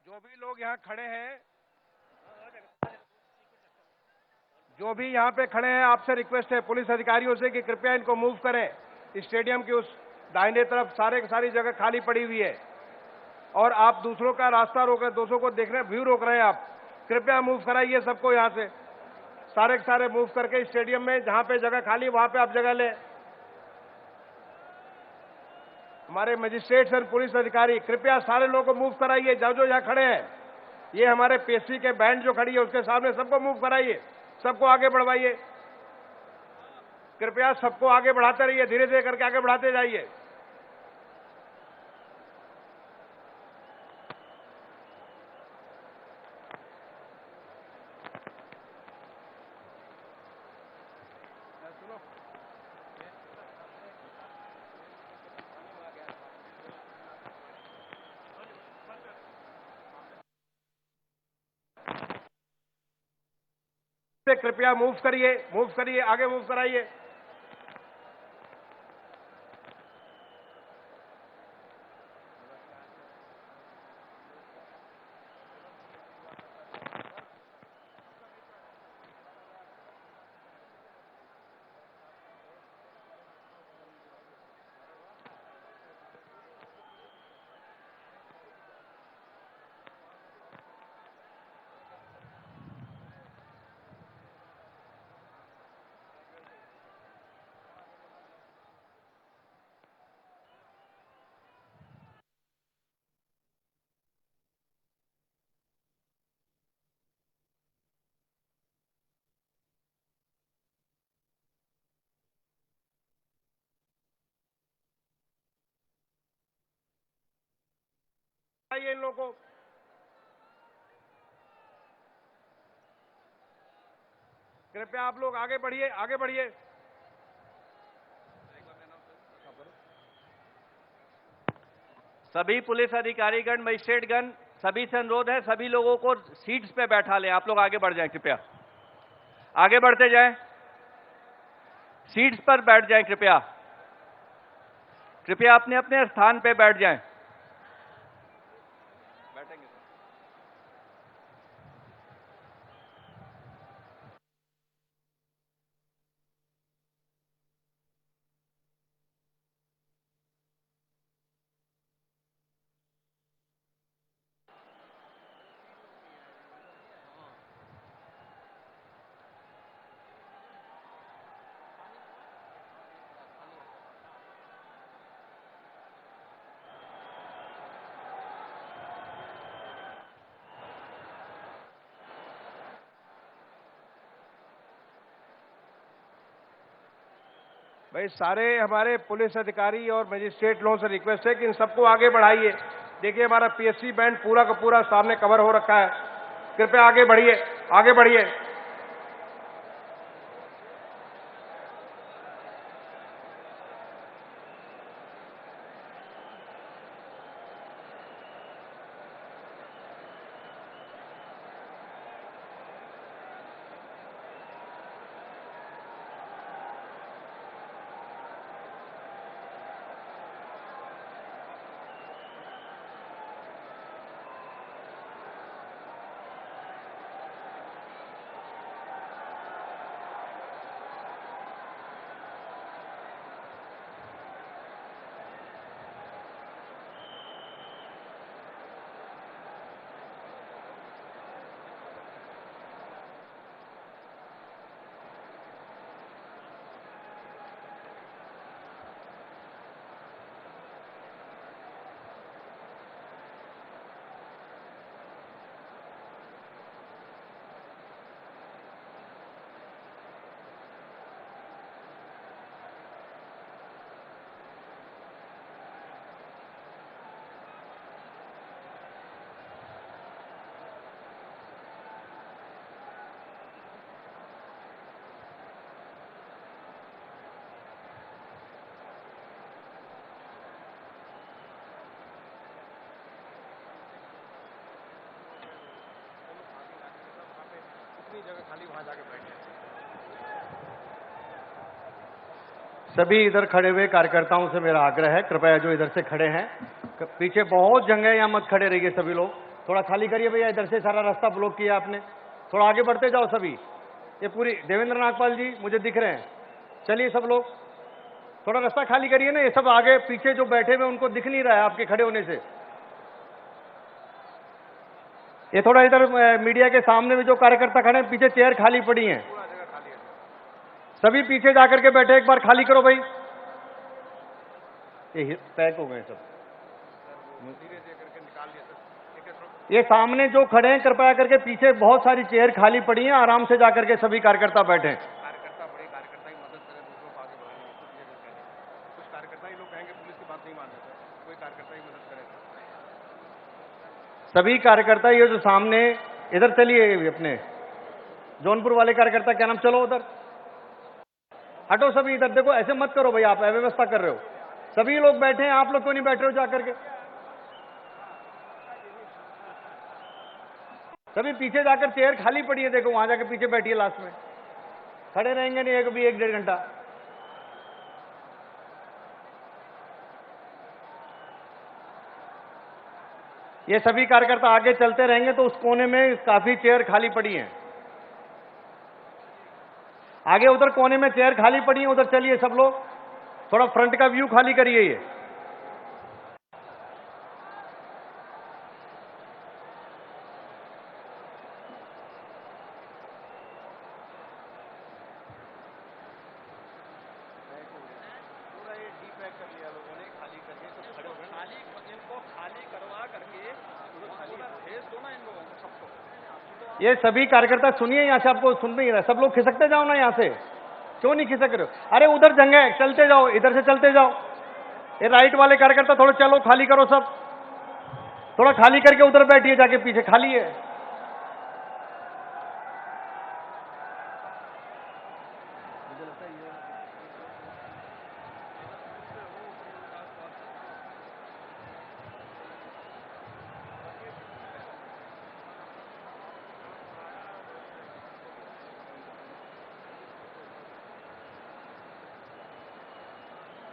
जो भी लोग यहाँ खड़े हैं, जो भी यहाँ पे खड़े हैं, आपसे रिक्वेस्ट है पुलिस अधिकारियों से कि कृपया इनको मूव करें। स्टेडियम की उस दाहिने तरफ सारी जगह खाली पड़ी हुई है और आप दूसरों का रास्ता रोक रहे हैं, दूसरों को देख रहे हैं, व्यू रोक रहे हैं। आप कृपया मूव कराइए सबको यहाँ से, सारे मूव करके स्टेडियम में जहाँ पे जगह खाली वहाँ पे आप जगह लें। हमारे मजिस्ट्रेट्स और पुलिस अधिकारी कृपया सारे लोगों को मूव कराइए, जो यहाँ खड़े हैं। ये हमारे पीएससी के बैंड जो खड़ी है उसके सामने सबको मूव कराइए, सबको आगे बढ़वाइए। कृपया सबको आगे बढ़ाते रहिए, धीरे धीरे करके आगे बढ़ाते जाइए। कृपया मूव करिए, आगे मूव कराइए। इन लोगों को कृपया आप लोग आगे बढ़िए। सभी पुलिस अधिकारीगण, मजिस्ट्रेटगण, सभी से अनुरोध है, सभी लोगों को सीट्स पे बैठा लें। आप लोग आगे बढ़ जाएं, कृपया आगे बढ़ते जाएं, सीट्स पर बैठ जाएं। कृपया अपने अपने स्थान पे बैठ जाएं। बैठेंगे भाई सारे हमारे पुलिस अधिकारी और मजिस्ट्रेट लोगों से रिक्वेस्ट है कि इन सबको आगे बढ़ाइए। देखिए हमारा पीएससी बैंड पूरा का पूरा सामने कवर हो रखा है। कृपया आगे बढ़िए। जगह खाली वहां जाके बैठे। सभी इधर खड़े हुए कार्यकर्ताओं से मेरा आग्रह है, कृपया जो इधर से खड़े हैं, पीछे बहुत जगह है, यहाँ मत खड़े रहिए सभी लोग। थोड़ा खाली करिए भैया, इधर से सारा रास्ता ब्लॉक किया आपने। थोड़ा आगे बढ़ते जाओ सभी। ये पूरी देवेंद्र नागपाल जी मुझे दिख रहे हैं, चलिए सब लोग थोड़ा रास्ता खाली करिए ना। ये सब आगे पीछे जो बैठे हुए उनको दिख नहीं रहा है आपके खड़े होने से। ये थोड़ा इधर मीडिया के सामने भी जो कार्यकर्ता खड़े हैं, पीछे चेयर खाली पड़ी हैं, सभी पीछे जाकर के बैठे, एक बार खाली करो भाई। ये पैक हो गए सब, ये सामने जो खड़े हैं कृपया करके पीछे बहुत सारी चेयर खाली पड़ी हैं, आराम से जाकर के सभी कार्यकर्ता बैठे। कार्यकर्ता ही मदद करें दूसरों को आगे बढ़ाने में, कुछ कार्यकर्ता ही लोग कहेंगे पुलिस की बात नहीं मान रहे, कोई कार्यकर्ता ही मदद करे। सभी कार्यकर्ता ये जो सामने, इधर चलिए, अपने जौनपुर वाले कार्यकर्ता क्या नाम, चलो उधर हटो सभी इधर। देखो ऐसे मत करो भाई, आप अव्यवस्था कर रहे हो। सभी लोग बैठे हैं, आप लोग क्यों नहीं बैठ रहे हो जाकर के? सभी पीछे जाकर, चेयर खाली पड़ी है, देखो वहां जाकर पीछे बैठिए, लास्ट में खड़े रहेंगे नहीं एक भी 1-1.5 घंटा। ये सभी कार्यकर्ता आगे चलते रहेंगे तो उस कोने में काफी चेयर खाली पड़ी हैं, आगे उधर कोने में चेयर खाली पड़ी है, उधर चलिए सब लोग। थोड़ा फ्रंट का व्यू खाली करिए। ये ये सभी कार्यकर्ता सुनिए, यहां से आपको सुन नहीं रहा, सब लोग खिसकते जाओ ना यहां से। क्यों नहीं खिसक रहे हो? अरे उधर जगह है, चलते जाओ, इधर से चलते जाओ। ये राइट वाले कार्यकर्ता थोड़ा चलो, खाली करो सब, थोड़ा खाली करके उधर बैठिए जाके, पीछे खाली है।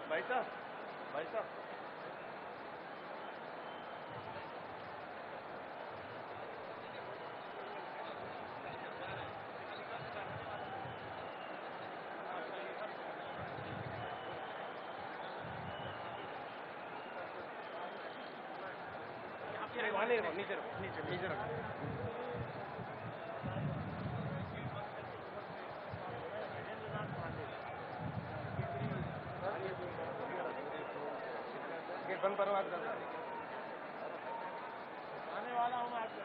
भाई साहब, भाई साहब, वहां नहीं रहो, नीचे रहो, नीचे रखो। गेट बंद करो आप, आने वाला हूँ मैं आपके।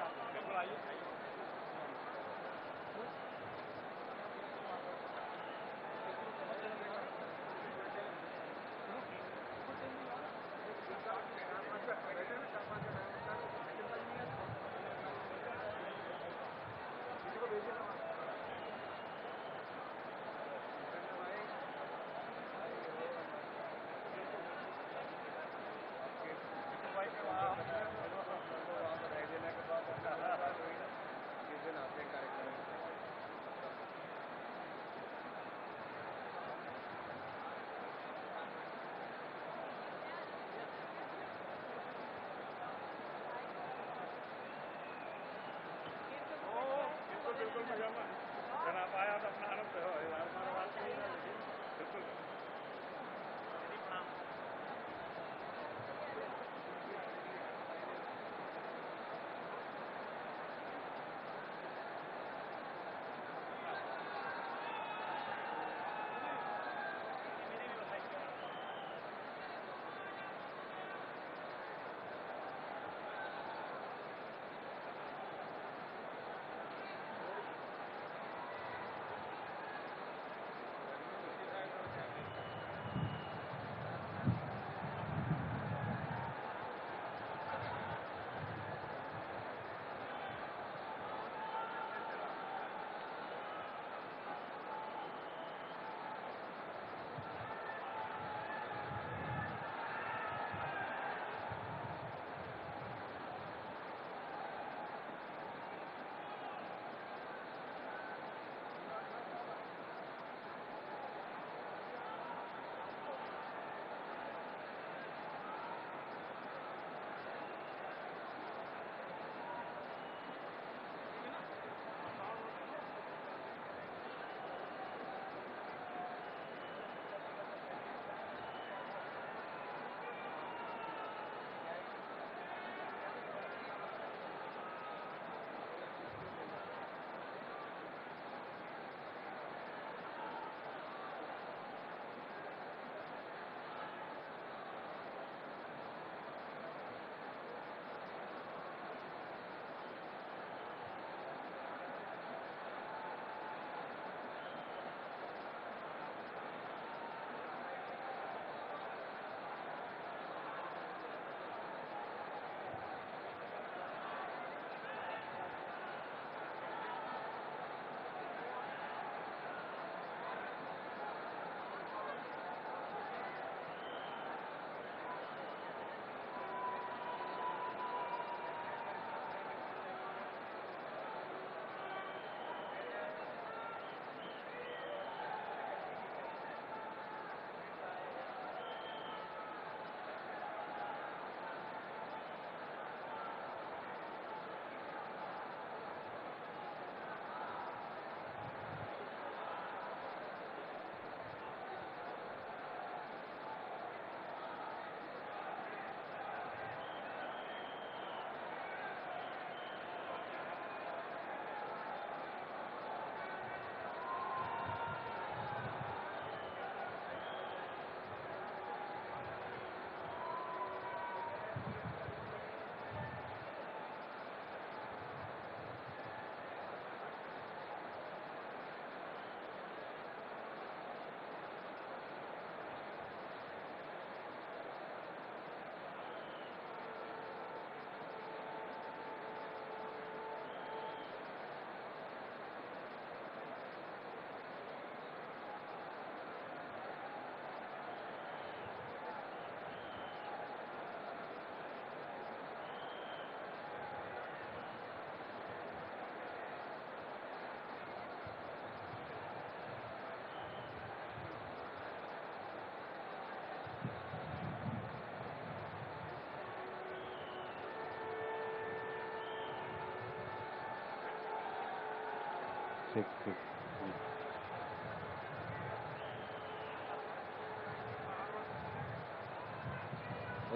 ठीक ठीक।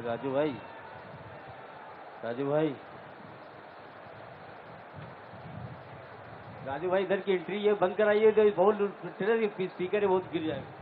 राजू भाई, राजू भाई, राजू भाई, इधर की एंट्री ये बंद कराइए, जो बहुत स्पीकर है बहुत गिर जाएगा।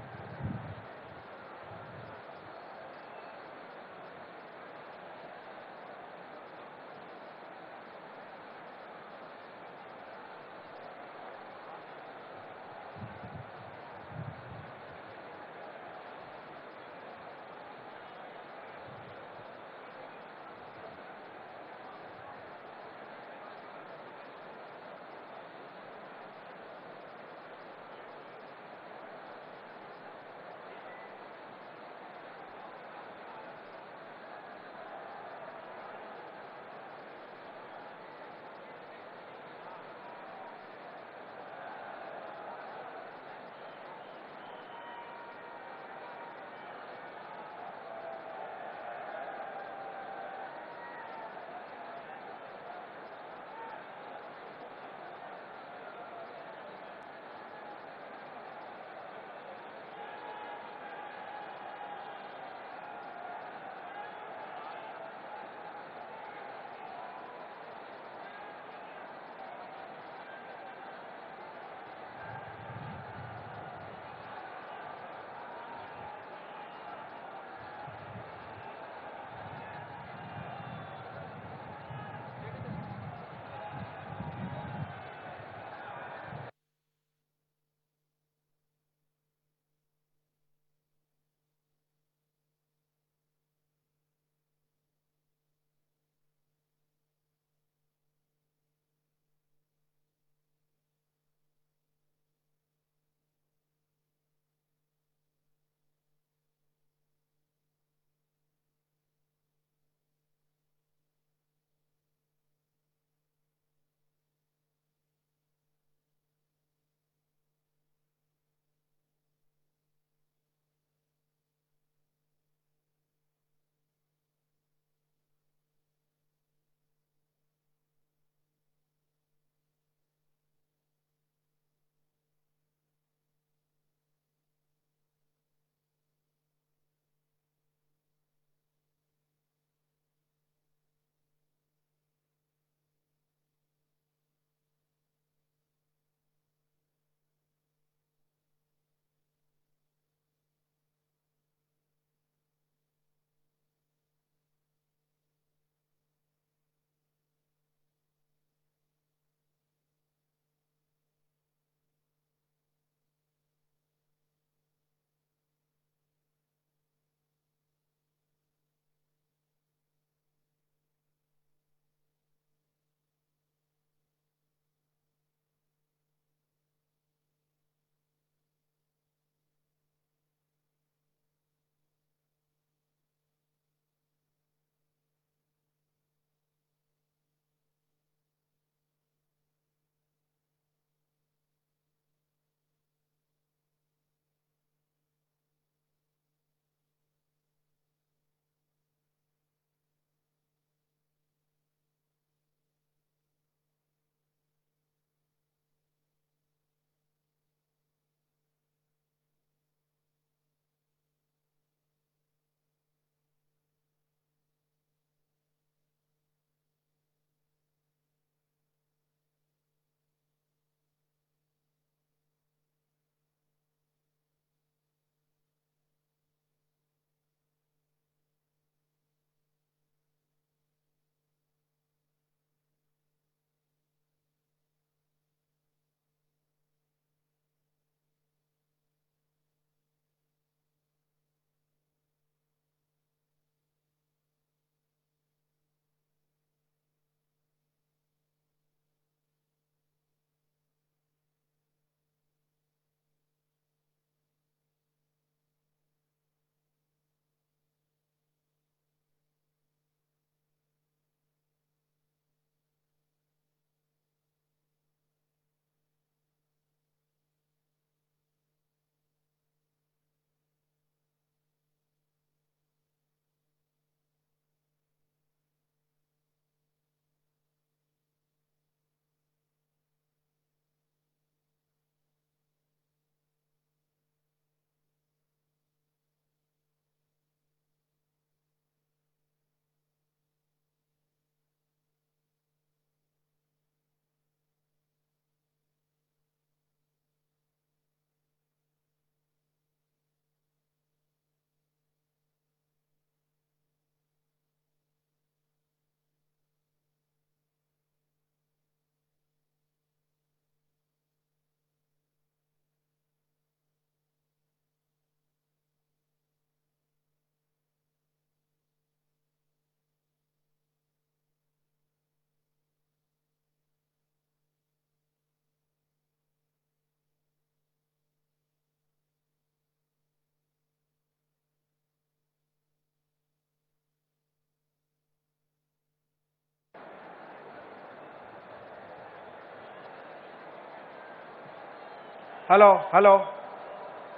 हेलो हेलो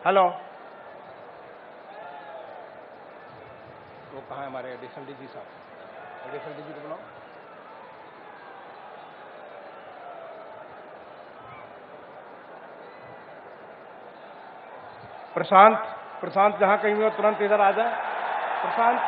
हेलो, वो कहाँ है हमारे एडिशनल डीजी साहब? एडिशनल डीजी को बुलाओ। प्रशांत, प्रशांत जहां कहीं भी हो तुरंत इधर आ जाए। प्रशांत,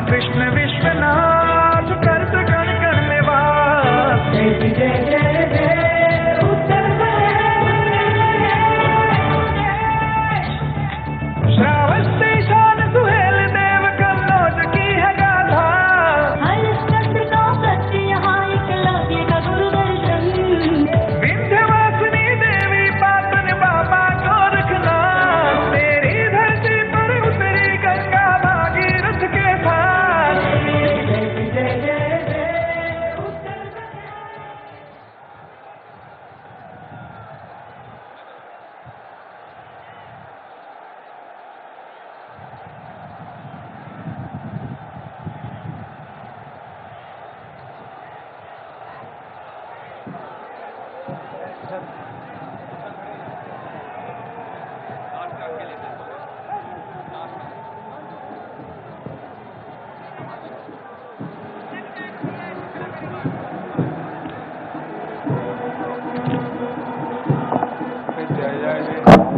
कृष्ण विश्वनाथ कर्त गण कर्मवास, जय जय जय जय उत्तर प्रदेश। श्रावस्ती शान सुहेल देव कन्नौज की है गाथा, हर स्कंद का सत्य यहाँ एकलव्य का गुरुदर्शन। विंध्यवासिनी देवी पाटन बाबा गोरखनाथ, तेरी धरती पर उतरी गंगा भागीरथ के साथ।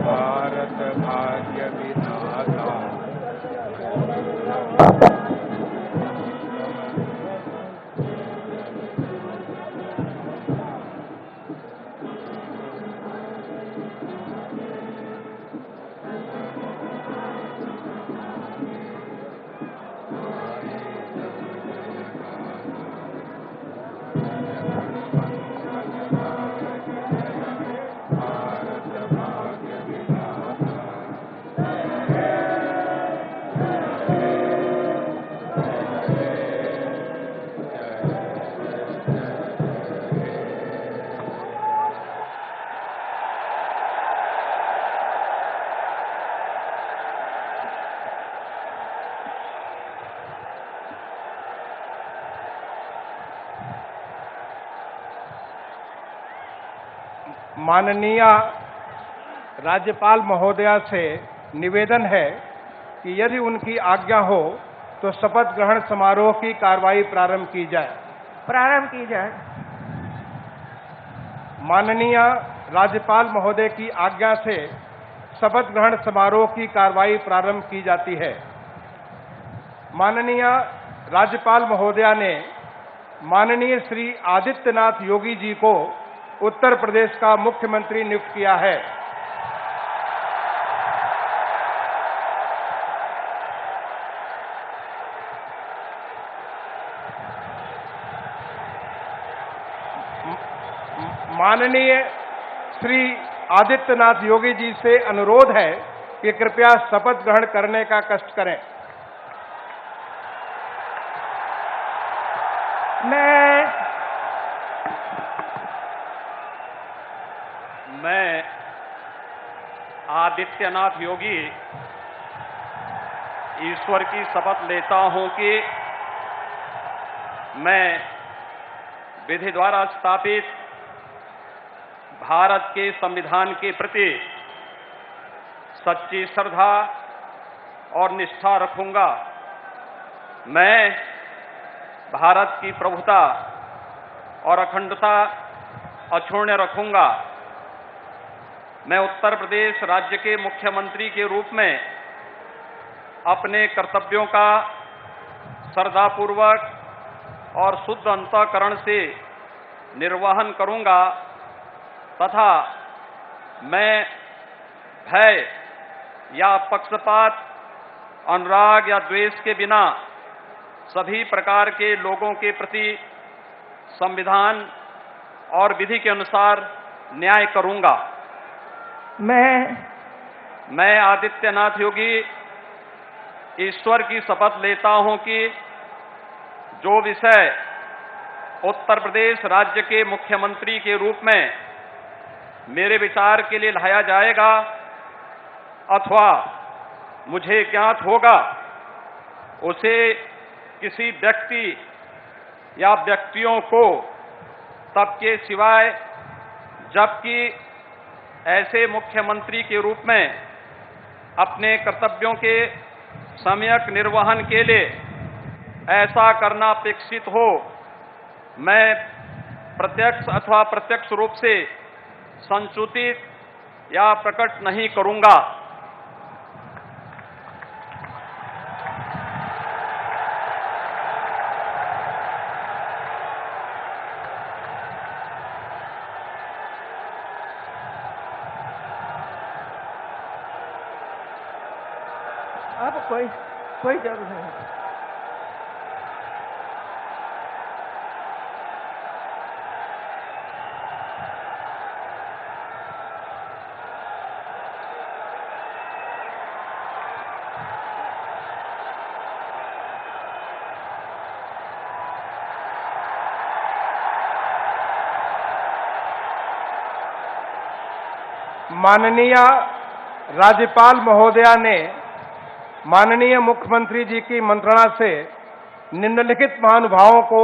भारत भाग्य विधाता, माननीय राज्यपाल महोदया से निवेदन है कि यदि उनकी आज्ञा हो तो शपथ ग्रहण समारोह की कार्रवाई प्रारंभ की जाए। माननीय राज्यपाल महोदय की आज्ञा से शपथ ग्रहण समारोह की कार्रवाई प्रारंभ की जाती है। माननीय राज्यपाल महोदया ने माननीय श्री आदित्यनाथ योगी जी को उत्तर प्रदेश का मुख्यमंत्री नियुक्त किया है। माननीय श्री आदित्यनाथ योगी जी से अनुरोध है कि कृपया शपथ ग्रहण करने का कष्ट करें। मैं आदित्यनाथ योगी ईश्वर की शपथ लेता हूं कि मैं विधि द्वारा स्थापित भारत के संविधान के प्रति सच्ची श्रद्धा और निष्ठा रखूंगा। मैं भारत की प्रभुता और अखंडता अक्षुण्ण रखूंगा। मैं उत्तर प्रदेश राज्य के मुख्यमंत्री के रूप में अपने कर्तव्यों का श्रद्धापूर्वक और शुद्ध अंतःकरण से निर्वहन करूंगा तथा मैं भय या पक्षपात, अनुराग या द्वेष के बिना सभी प्रकार के लोगों के प्रति संविधान और विधि के अनुसार न्याय करूंगा। मैं आदित्यनाथ योगी ईश्वर की शपथ लेता हूं कि जो विषय उत्तर प्रदेश राज्य के मुख्यमंत्री के रूप में मेरे विचार के लिए लाया जाएगा अथवा मुझे ज्ञात होगा, उसे किसी व्यक्ति या व्यक्तियों को तब के सिवाय जबकि ऐसे मुख्यमंत्री के रूप में अपने कर्तव्यों के सम्यक निर्वहन के लिए ऐसा करना अपेक्षित हो, मैं प्रत्यक्ष अथवा अप्रत्यक्ष रूप से संसूचित या प्रकट नहीं करूंगा। अब कोई जरूरत नहीं है। माननीय राज्यपाल महोदया ने माननीय मुख्यमंत्री जी की मंत्रणा से निम्नलिखित महानुभावों को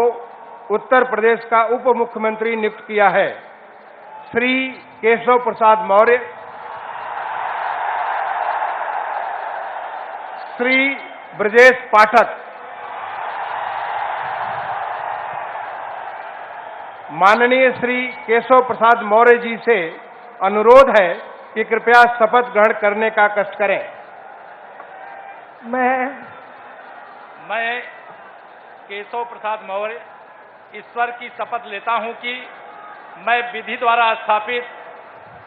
उत्तर प्रदेश का उप मुख्यमंत्री नियुक्त किया है। श्री केशव प्रसाद मौर्य, श्री ब्रजेश पाठक, माननीय श्री केशव प्रसाद मौर्य जी से अनुरोध है कि कृपया शपथ ग्रहण करने का कष्ट करें। मैं केशव प्रसाद मौर्य ईश्वर की शपथ लेता हूं कि मैं विधि द्वारा स्थापित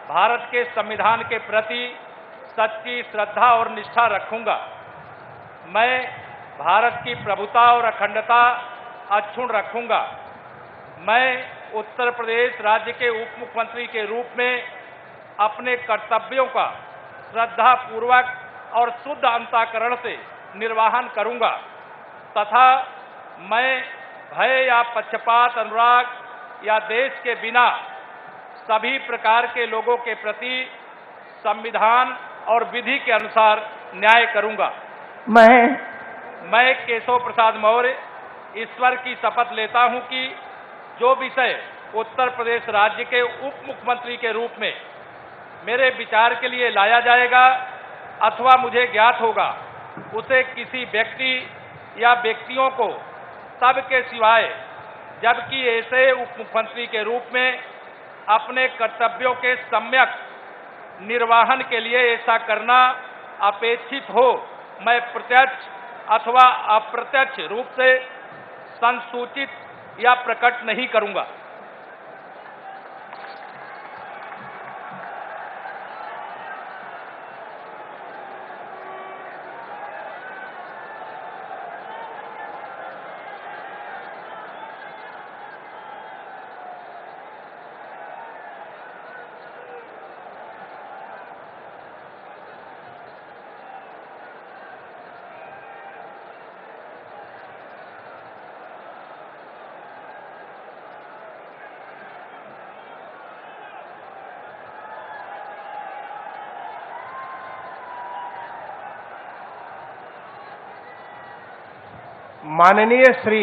भारत के संविधान के प्रति सच्ची श्रद्धा और निष्ठा रखूंगा। मैं भारत की प्रभुता और अखंडता अक्षुण्ण रखूंगा। मैं उत्तर प्रदेश राज्य के उप मुख्यमंत्री के रूप में अपने कर्तव्यों का श्रद्धा पूर्वक और शुद्ध अंतःकरण से निर्वहन करूंगा तथा मैं भय या पक्षपात, अनुराग या देश के बिना सभी प्रकार के लोगों के प्रति संविधान और विधि के अनुसार न्याय करूंगा। मैं केशव प्रसाद मौर्य ईश्वर की शपथ लेता हूं कि जो विषय उत्तर प्रदेश राज्य के उप मुख्यमंत्री के रूप में मेरे विचार के लिए लाया जाएगा अथवा मुझे ज्ञात होगा, उसे किसी व्यक्ति या व्यक्तियों को तब के सिवाय जबकि ऐसे उप मुख्यमंत्री के रूप में अपने कर्तव्यों के सम्यक निर्वहन के लिए ऐसा करना अपेक्षित हो, मैं प्रत्यक्ष अथवा अप्रत्यक्ष रूप से संसूचित या प्रकट नहीं करूंगा। माननीय श्री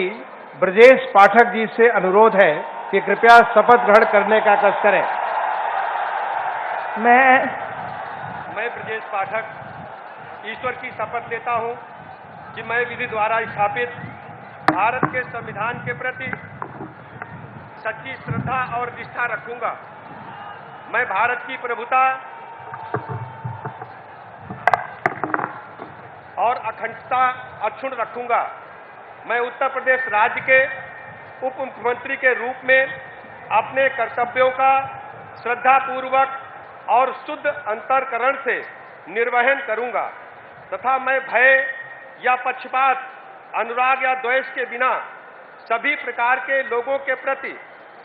ब्रजेश पाठक जी से अनुरोध है कि कृपया शपथ ग्रहण करने का कष्ट करें। मैं ब्रजेश पाठक ईश्वर की शपथ लेता हूं कि मैं विधि द्वारा स्थापित भारत के संविधान के प्रति सच्ची श्रद्धा और निष्ठा रखूंगा। मैं भारत की प्रभुता और अखंडता अक्षुण्ण रखूंगा। मैं उत्तर प्रदेश राज्य के उप मुख्यमंत्री के रूप में अपने कर्तव्यों का श्रद्धापूर्वक और शुद्ध अंतःकरण से निर्वहन करूंगा तथा मैं भय या पक्षपात, अनुराग या द्वेष के बिना सभी प्रकार के लोगों के प्रति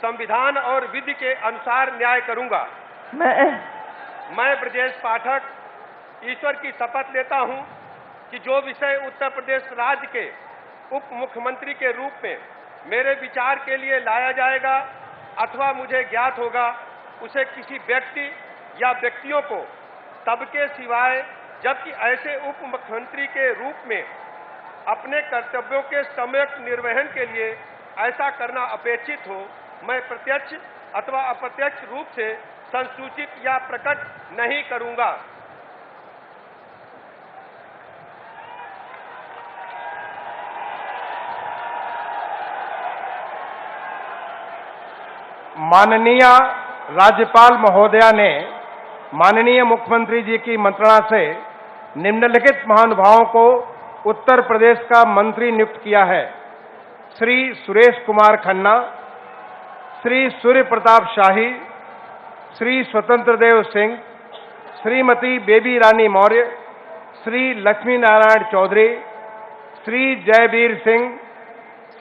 संविधान और विधि के अनुसार न्याय करूंगा। मैं ब्रजेश पाठक ईश्वर की शपथ लेता हूं कि जो विषय उत्तर प्रदेश राज्य के उप मुख्यमंत्री के रूप में मेरे विचार के लिए लाया जाएगा अथवा मुझे ज्ञात होगा, उसे किसी व्यक्ति या व्यक्तियों को तब के सिवाय जबकि ऐसे उप मुख्यमंत्री के रूप में अपने कर्तव्यों के सम्यक निर्वहन के लिए ऐसा करना अपेक्षित हो, मैं प्रत्यक्ष अथवा अप्रत्यक्ष रूप से संसूचित या प्रकट नहीं करूंगा। माननीय राज्यपाल महोदया ने माननीय मुख्यमंत्री जी की मंत्रणा से निम्नलिखित महानुभावों को उत्तर प्रदेश का मंत्री नियुक्त किया है। श्री सुरेश कुमार खन्ना, श्री सूर्य प्रताप शाही, श्री स्वतंत्र देव सिंह, श्रीमती बेबी रानी मौर्य, श्री लक्ष्मी नारायण चौधरी, श्री जयवीर सिंह,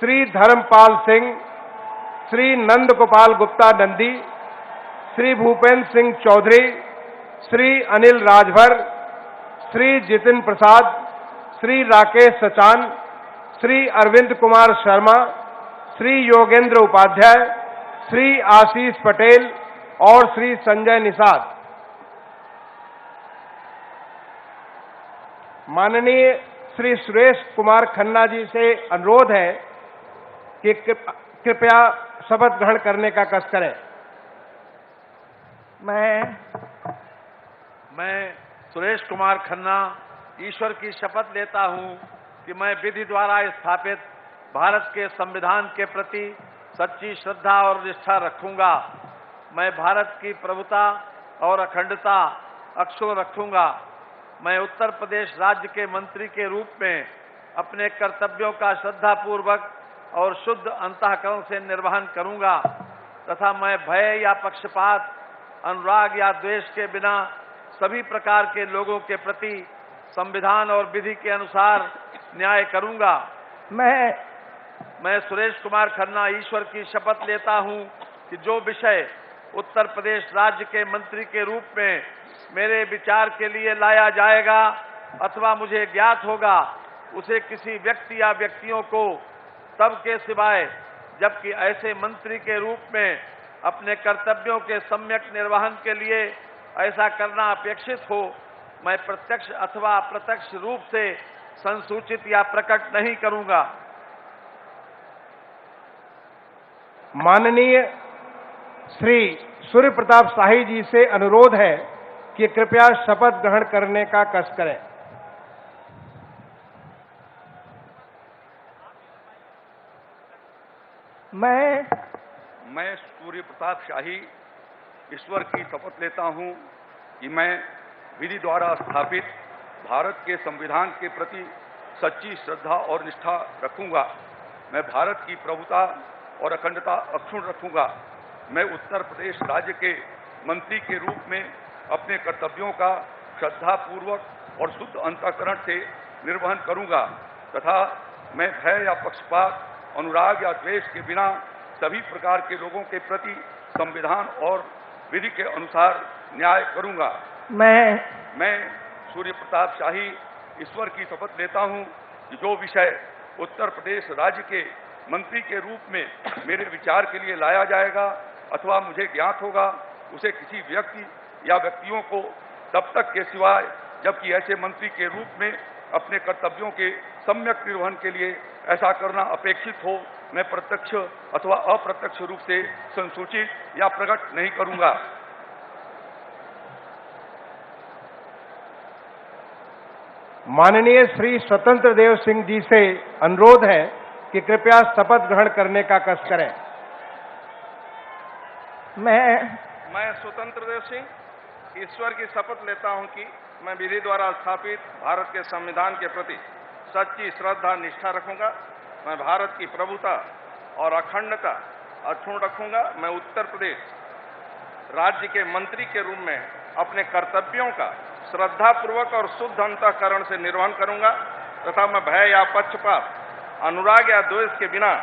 श्री धर्मपाल सिंह, श्री नंद गोपाल गुप्ता नंदी, श्री भूपेंद्र सिंह चौधरी, श्री अनिल राजभर, श्री जितिन प्रसाद, श्री राकेश सचान, श्री अरविंद कुमार शर्मा, श्री योगेंद्र उपाध्याय, श्री आशीष पटेल और श्री संजय निषाद। माननीय श्री सुरेश कुमार खन्ना जी से अनुरोध है कि कृपया शपथ ग्रहण करने का कष्ट करें। मैं सुरेश कुमार खन्ना ईश्वर की शपथ लेता हूं कि मैं विधि द्वारा स्थापित भारत के संविधान के प्रति सच्ची श्रद्धा और निष्ठा रखूंगा। मैं भारत की प्रभुता और अखंडता अक्षुण्ण रखूंगा। मैं उत्तर प्रदेश राज्य के मंत्री के रूप में अपने कर्तव्यों का श्रद्धापूर्वक और शुद्ध अंतःकरण से निर्वहन करूंगा तथा मैं भय या पक्षपात, अनुराग या द्वेष के बिना सभी प्रकार के लोगों के प्रति संविधान और विधि के अनुसार न्याय करूंगा। मैं सुरेश कुमार खन्ना ईश्वर की शपथ लेता हूं कि जो विषय उत्तर प्रदेश राज्य के मंत्री के रूप में मेरे विचार के लिए लाया जाएगा अथवा मुझे ज्ञात होगा, उसे किसी व्यक्ति या व्यक्तियों को तब के सिवाय जबकि ऐसे मंत्री के रूप में अपने कर्तव्यों के सम्यक निर्वहन के लिए ऐसा करना अपेक्षित हो, मैं प्रत्यक्ष अथवा अप्रत्यक्ष रूप से संसूचित या प्रकट नहीं करूंगा। माननीय श्री सूर्य प्रताप शाही जी से अनुरोध है कि कृपया शपथ ग्रहण करने का कष्ट करें। मैं सूर्य प्रताप शाही ईश्वर की शपथ लेता हूं कि मैं विधि द्वारा स्थापित भारत के संविधान के प्रति सच्ची श्रद्धा और निष्ठा रखूंगा। मैं भारत की प्रभुता और अखंडता अक्षुण्ण रखूंगा। मैं उत्तर प्रदेश राज्य के मंत्री के रूप में अपने कर्तव्यों का श्रद्धापूर्वक और शुद्ध अंतःकरण से निर्वहन करूंगा तथा मैं भय या पक्षपात, अनुराग या द्वेष के बिना सभी प्रकार के लोगों के प्रति संविधान और विधि के अनुसार न्याय करूंगा। मैं सूर्य प्रताप शाही ईश्वर की शपथ लेता हूं कि जो विषय उत्तर प्रदेश राज्य के मंत्री के रूप में मेरे विचार के लिए लाया जाएगा अथवा मुझे ज्ञात होगा, उसे किसी व्यक्ति या व्यक्तियों को तब तक के सिवाय जबकि ऐसे मंत्री के रूप में अपने कर्तव्यों के सम्यक निर्वहन के लिए ऐसा करना अपेक्षित हो, मैं प्रत्यक्ष अथवा अप्रत्यक्ष रूप से संसूचित या प्रकट नहीं करूंगा। माननीय श्री स्वतंत्र देव सिंह जी से अनुरोध है कि कृपया शपथ ग्रहण करने का कष्ट करें। मैं स्वतंत्र देव सिंह ईश्वर की शपथ लेता हूं कि मैं विधि द्वारा स्थापित भारत के संविधान के प्रति सच्ची श्रद्धा निष्ठा रखूंगा। मैं भारत की प्रभुता और अखंडता अक्षुण्ण रखूंगा। मैं उत्तर प्रदेश राज्य के मंत्री के रूप में अपने कर्तव्यों का श्रद्धापूर्वक और शुद्ध अंतःकरण से निर्वहन करूंगा तथा मैं भय या पक्षपात, अनुराग या द्वेष के बिना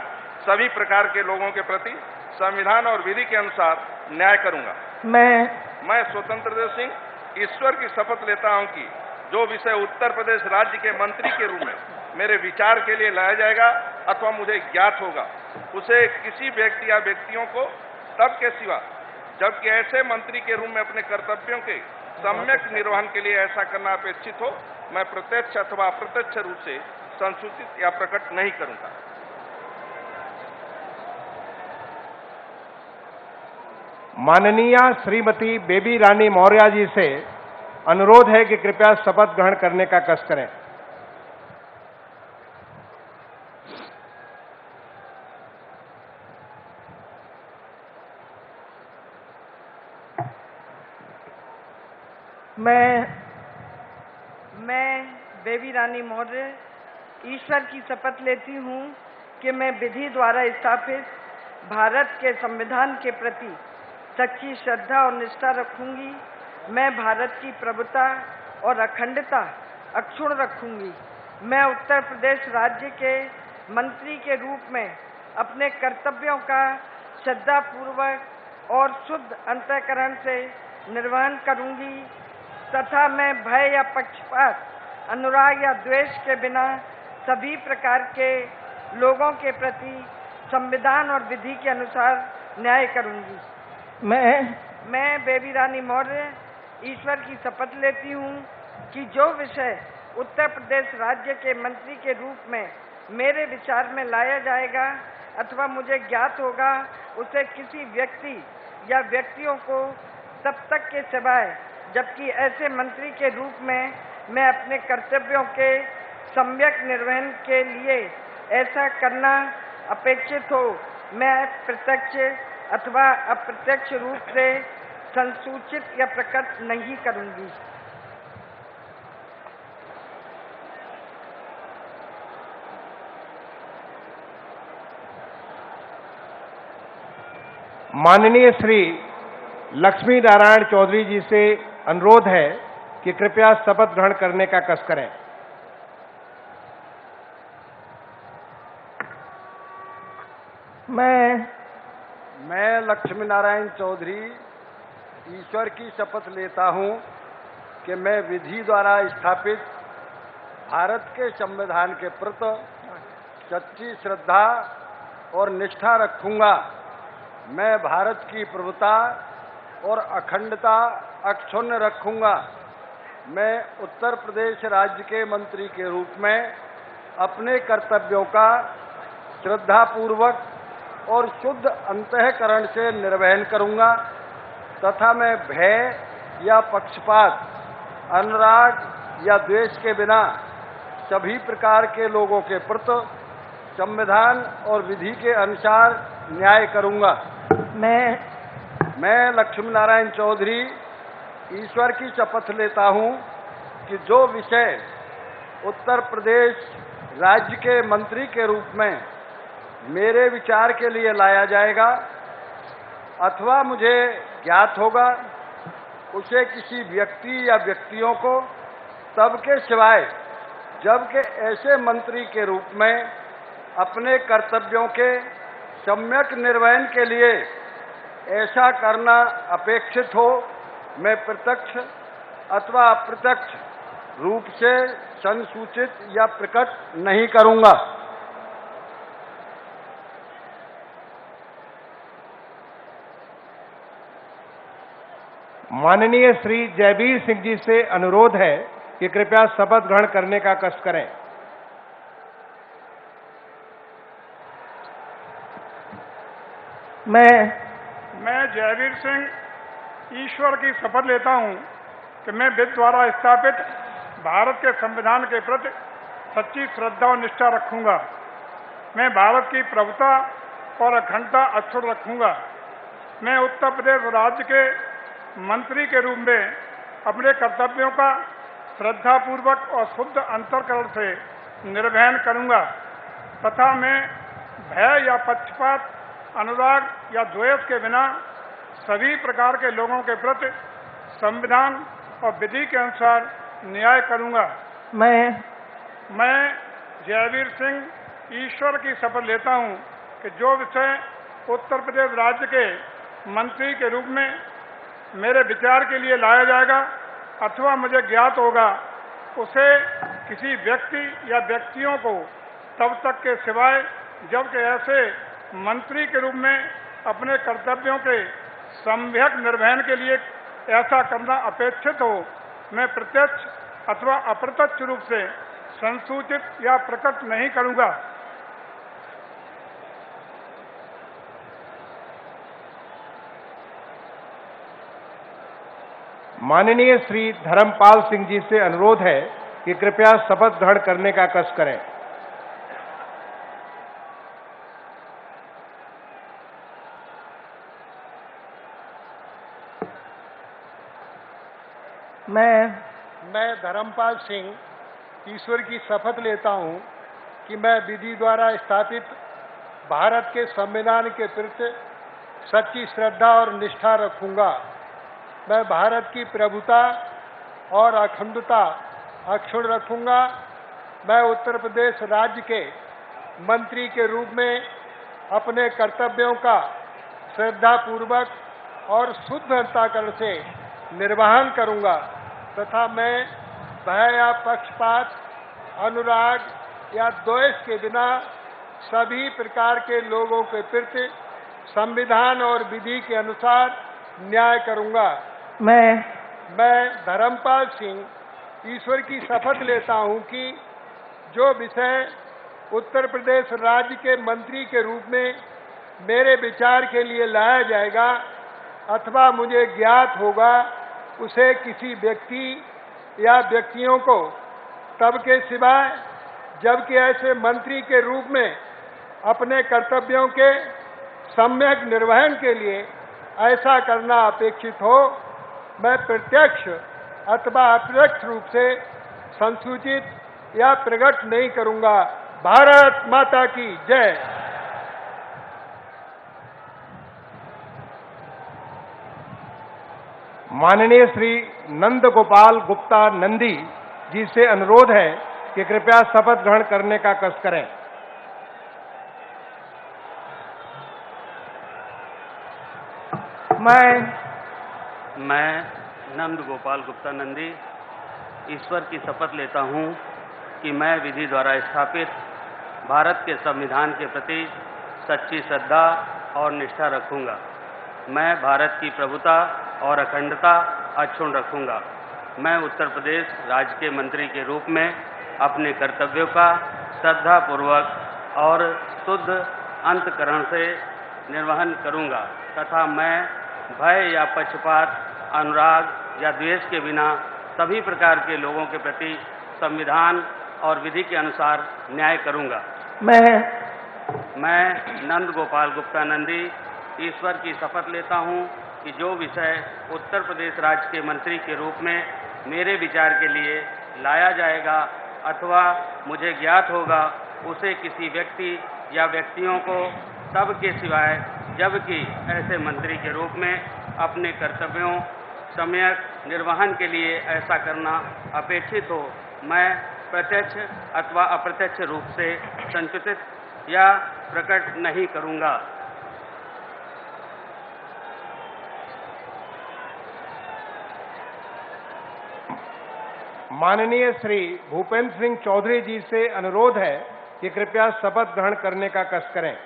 सभी प्रकार के लोगों के प्रति संविधान और विधि के अनुसार न्याय करूंगा। मैं स्वतंत्र देव सिंह ईश्वर की शपथ लेता हूं कि जो विषय उत्तर प्रदेश राज्य के मंत्री के रूप में मेरे विचार के लिए लाया जाएगा अथवा मुझे ज्ञात होगा, उसे किसी व्यक्ति या व्यक्तियों को तब के सिवा जबकि ऐसे मंत्री के रूप में अपने कर्तव्यों के सम्यक निर्वहन के लिए ऐसा करना अपेक्षित हो, मैं प्रत्यक्ष अथवा अप्रत्यक्ष रूप से संसूचित या प्रकट नहीं करूंगा। माननीय श्रीमती बेबी रानी मौर्य जी से अनुरोध है कि कृपया शपथ ग्रहण करने का कष्ट करें। मैं बेबी रानी मौर्य ईश्वर की शपथ लेती हूँ कि मैं विधि द्वारा स्थापित भारत के संविधान के प्रति सच्ची श्रद्धा और निष्ठा रखूंगी। मैं भारत की प्रभुता और अखंडता अक्षुण्ण रखूंगी। मैं उत्तर प्रदेश राज्य के मंत्री के रूप में अपने कर्तव्यों का श्रद्धापूर्वक और शुद्ध अंतःकरण से निर्वहन करूंगी तथा मैं भय या पक्षपात, अनुराग या द्वेष के बिना सभी प्रकार के लोगों के प्रति संविधान और विधि के अनुसार न्याय करूंगी। मैं बेबी रानी मौर्य ईश्वर की शपथ लेती हूँ कि जो विषय उत्तर प्रदेश राज्य के मंत्री के रूप में मेरे विचार में लाया जाएगा अथवा मुझे ज्ञात होगा, उसे किसी व्यक्ति या व्यक्तियों को तब तक के सिवाय जबकि ऐसे मंत्री के रूप में मैं अपने कर्तव्यों के सम्यक निर्वहन के लिए ऐसा करना अपेक्षित हो, मैं प्रत्यक्ष अथवा अप्रत्यक्ष रूप से संसूचित या प्रकट नहीं करूंगी। माननीय श्री लक्ष्मी नारायण चौधरी जी से अनुरोध है कि कृपया शपथ ग्रहण करने का कष्ट करें। मैं लक्ष्मी नारायण चौधरी ईश्वर की शपथ लेता हूं कि मैं विधि द्वारा स्थापित भारत के संविधान के प्रति सच्ची श्रद्धा और निष्ठा रखूंगा। मैं भारत की प्रभुता और अखंडता अक्षुण्ण रखूंगा। मैं उत्तर प्रदेश राज्य के मंत्री के रूप में अपने कर्तव्यों का श्रद्धापूर्वक और शुद्ध अंतःकरण से निर्वहन करूंगा तथा मैं भय या पक्षपात, अनुराग या द्वेष के बिना सभी प्रकार के लोगों के प्रति संविधान और विधि के अनुसार न्याय करूंगा। मैं लक्ष्मी नारायण चौधरी ईश्वर की शपथ लेता हूं कि जो विषय उत्तर प्रदेश राज्य के मंत्री के रूप में मेरे विचार के लिए लाया जाएगा अथवा मुझे ज्ञात होगा, उसे किसी व्यक्ति या व्यक्तियों को तब के सिवाय जबकि ऐसे मंत्री के रूप में अपने कर्तव्यों के सम्यक निर्वहन के लिए ऐसा करना अपेक्षित हो, मैं प्रत्यक्ष अथवा अप्रत्यक्ष रूप से संसूचित या प्रकट नहीं करूंगा। माननीय श्री जयवीर सिंह जी से अनुरोध है कि कृपया शपथ ग्रहण करने का कष्ट करें। मैं जयवीर सिंह ईश्वर की शपथ लेता हूं कि मैं विधि द्वारा स्थापित भारत के संविधान के प्रति सच्ची श्रद्धा और निष्ठा रखूंगा। मैं भारत की प्रभुता और अखंडता अक्षुण्ण रखूंगा। मैं उत्तर प्रदेश राज्य के मंत्री के रूप में अपने कर्तव्यों का श्रद्धापूर्वक और शुद्ध अंतःकरण से निर्वहन करूंगा तथा मैं भय या पक्षपात, अनुराग या द्वेष के बिना सभी प्रकार के लोगों के प्रति संविधान और विधि के अनुसार न्याय करूंगा। मैं जयवीर सिंह ईश्वर की शपथ लेता हूं कि जो विषय उत्तर प्रदेश राज्य के मंत्री के रूप में मेरे विचार के लिए लाया जाएगा अथवा मुझे ज्ञात होगा, उसे किसी व्यक्ति या व्यक्तियों को तब तक के सिवाय जबकि ऐसे मंत्री के रूप में अपने कर्तव्यों के सम्यक निर्वहन के लिए ऐसा करना अपेक्षित हो, मैं प्रत्यक्ष अथवा अप्रत्यक्ष रूप से संसूचित या प्रकट नहीं करूंगा। माननीय श्री धर्मपाल सिंह जी से अनुरोध है कि कृपया शपथ ग्रहण करने का कष्ट करें। मैं धर्मपाल सिंह ईश्वर की शपथ लेता हूं कि मैं विधि द्वारा स्थापित भारत के संविधान के प्रति सच्ची श्रद्धा और निष्ठा रखूंगा। मैं भारत की प्रभुता और अखंडता अक्षुण्ण रखूंगा। मैं उत्तर प्रदेश राज्य के मंत्री के रूप में अपने कर्तव्यों का श्रद्धापूर्वक और शुद्ध अंतःकरण से निर्वहन करूंगा तथा मैं भय या पक्षपात, अनुराग या द्वेष के बिना सभी प्रकार के लोगों के प्रति संविधान और विधि के अनुसार न्याय करूंगा। मैं धर्मपाल सिंह ईश्वर की शपथ लेता हूं कि जो विषय उत्तर प्रदेश राज्य के मंत्री के रूप में मेरे विचार के लिए लाया जाएगा अथवा मुझे ज्ञात होगा, उसे किसी व्यक्ति या व्यक्तियों को तब के सिवाय जबकि ऐसे मंत्री के रूप में अपने कर्तव्यों के सम्यक निर्वहन के लिए ऐसा करना अपेक्षित हो, मैं प्रत्यक्ष अथवा अप्रत्यक्ष रूप से संसूचित या प्रकट नहीं करूंगा। भारत माता की जय। माननीय श्री नंद गोपाल गुप्ता नंदी जी से अनुरोध है कि कृपया शपथ ग्रहण करने का कष्ट करें। मैं नंद गोपाल गुप्ता नंदी ईश्वर की शपथ लेता हूं कि मैं विधि द्वारा स्थापित भारत के संविधान के प्रति सच्ची श्रद्धा और निष्ठा रखूंगा। मैं भारत की प्रभुता और अखंडता अक्षुण्ण रखूंगा। मैं उत्तर प्रदेश राज्य के मंत्री के रूप में अपने कर्तव्यों का श्रद्धापूर्वक और शुद्ध अंतःकरण से निर्वहन करूंगा तथा मैं भय या पक्षपात, अनुराग या द्वेष के बिना सभी प्रकार के लोगों के प्रति संविधान और विधि के अनुसार न्याय करूंगा। मैं नंद गोपाल गुप्ता नंदी ईश्वर की शपथ लेता हूं कि जो विषय उत्तर प्रदेश राज्य के मंत्री के रूप में मेरे विचार के लिए लाया जाएगा अथवा मुझे ज्ञात होगा, उसे किसी व्यक्ति या व्यक्तियों को तब के सिवाय जबकि ऐसे मंत्री के रूप में अपने कर्तव्यों सम्यक निर्वहन के लिए ऐसा करना अपेक्षित हो, मैं प्रत्यक्ष अथवा अप्रत्यक्ष रूप से संसूचित या प्रकट नहीं करूंगा। माननीय श्री भूपेंद्र सिंह चौधरी जी से अनुरोध है कि कृपया शपथ ग्रहण करने का कष्ट करें।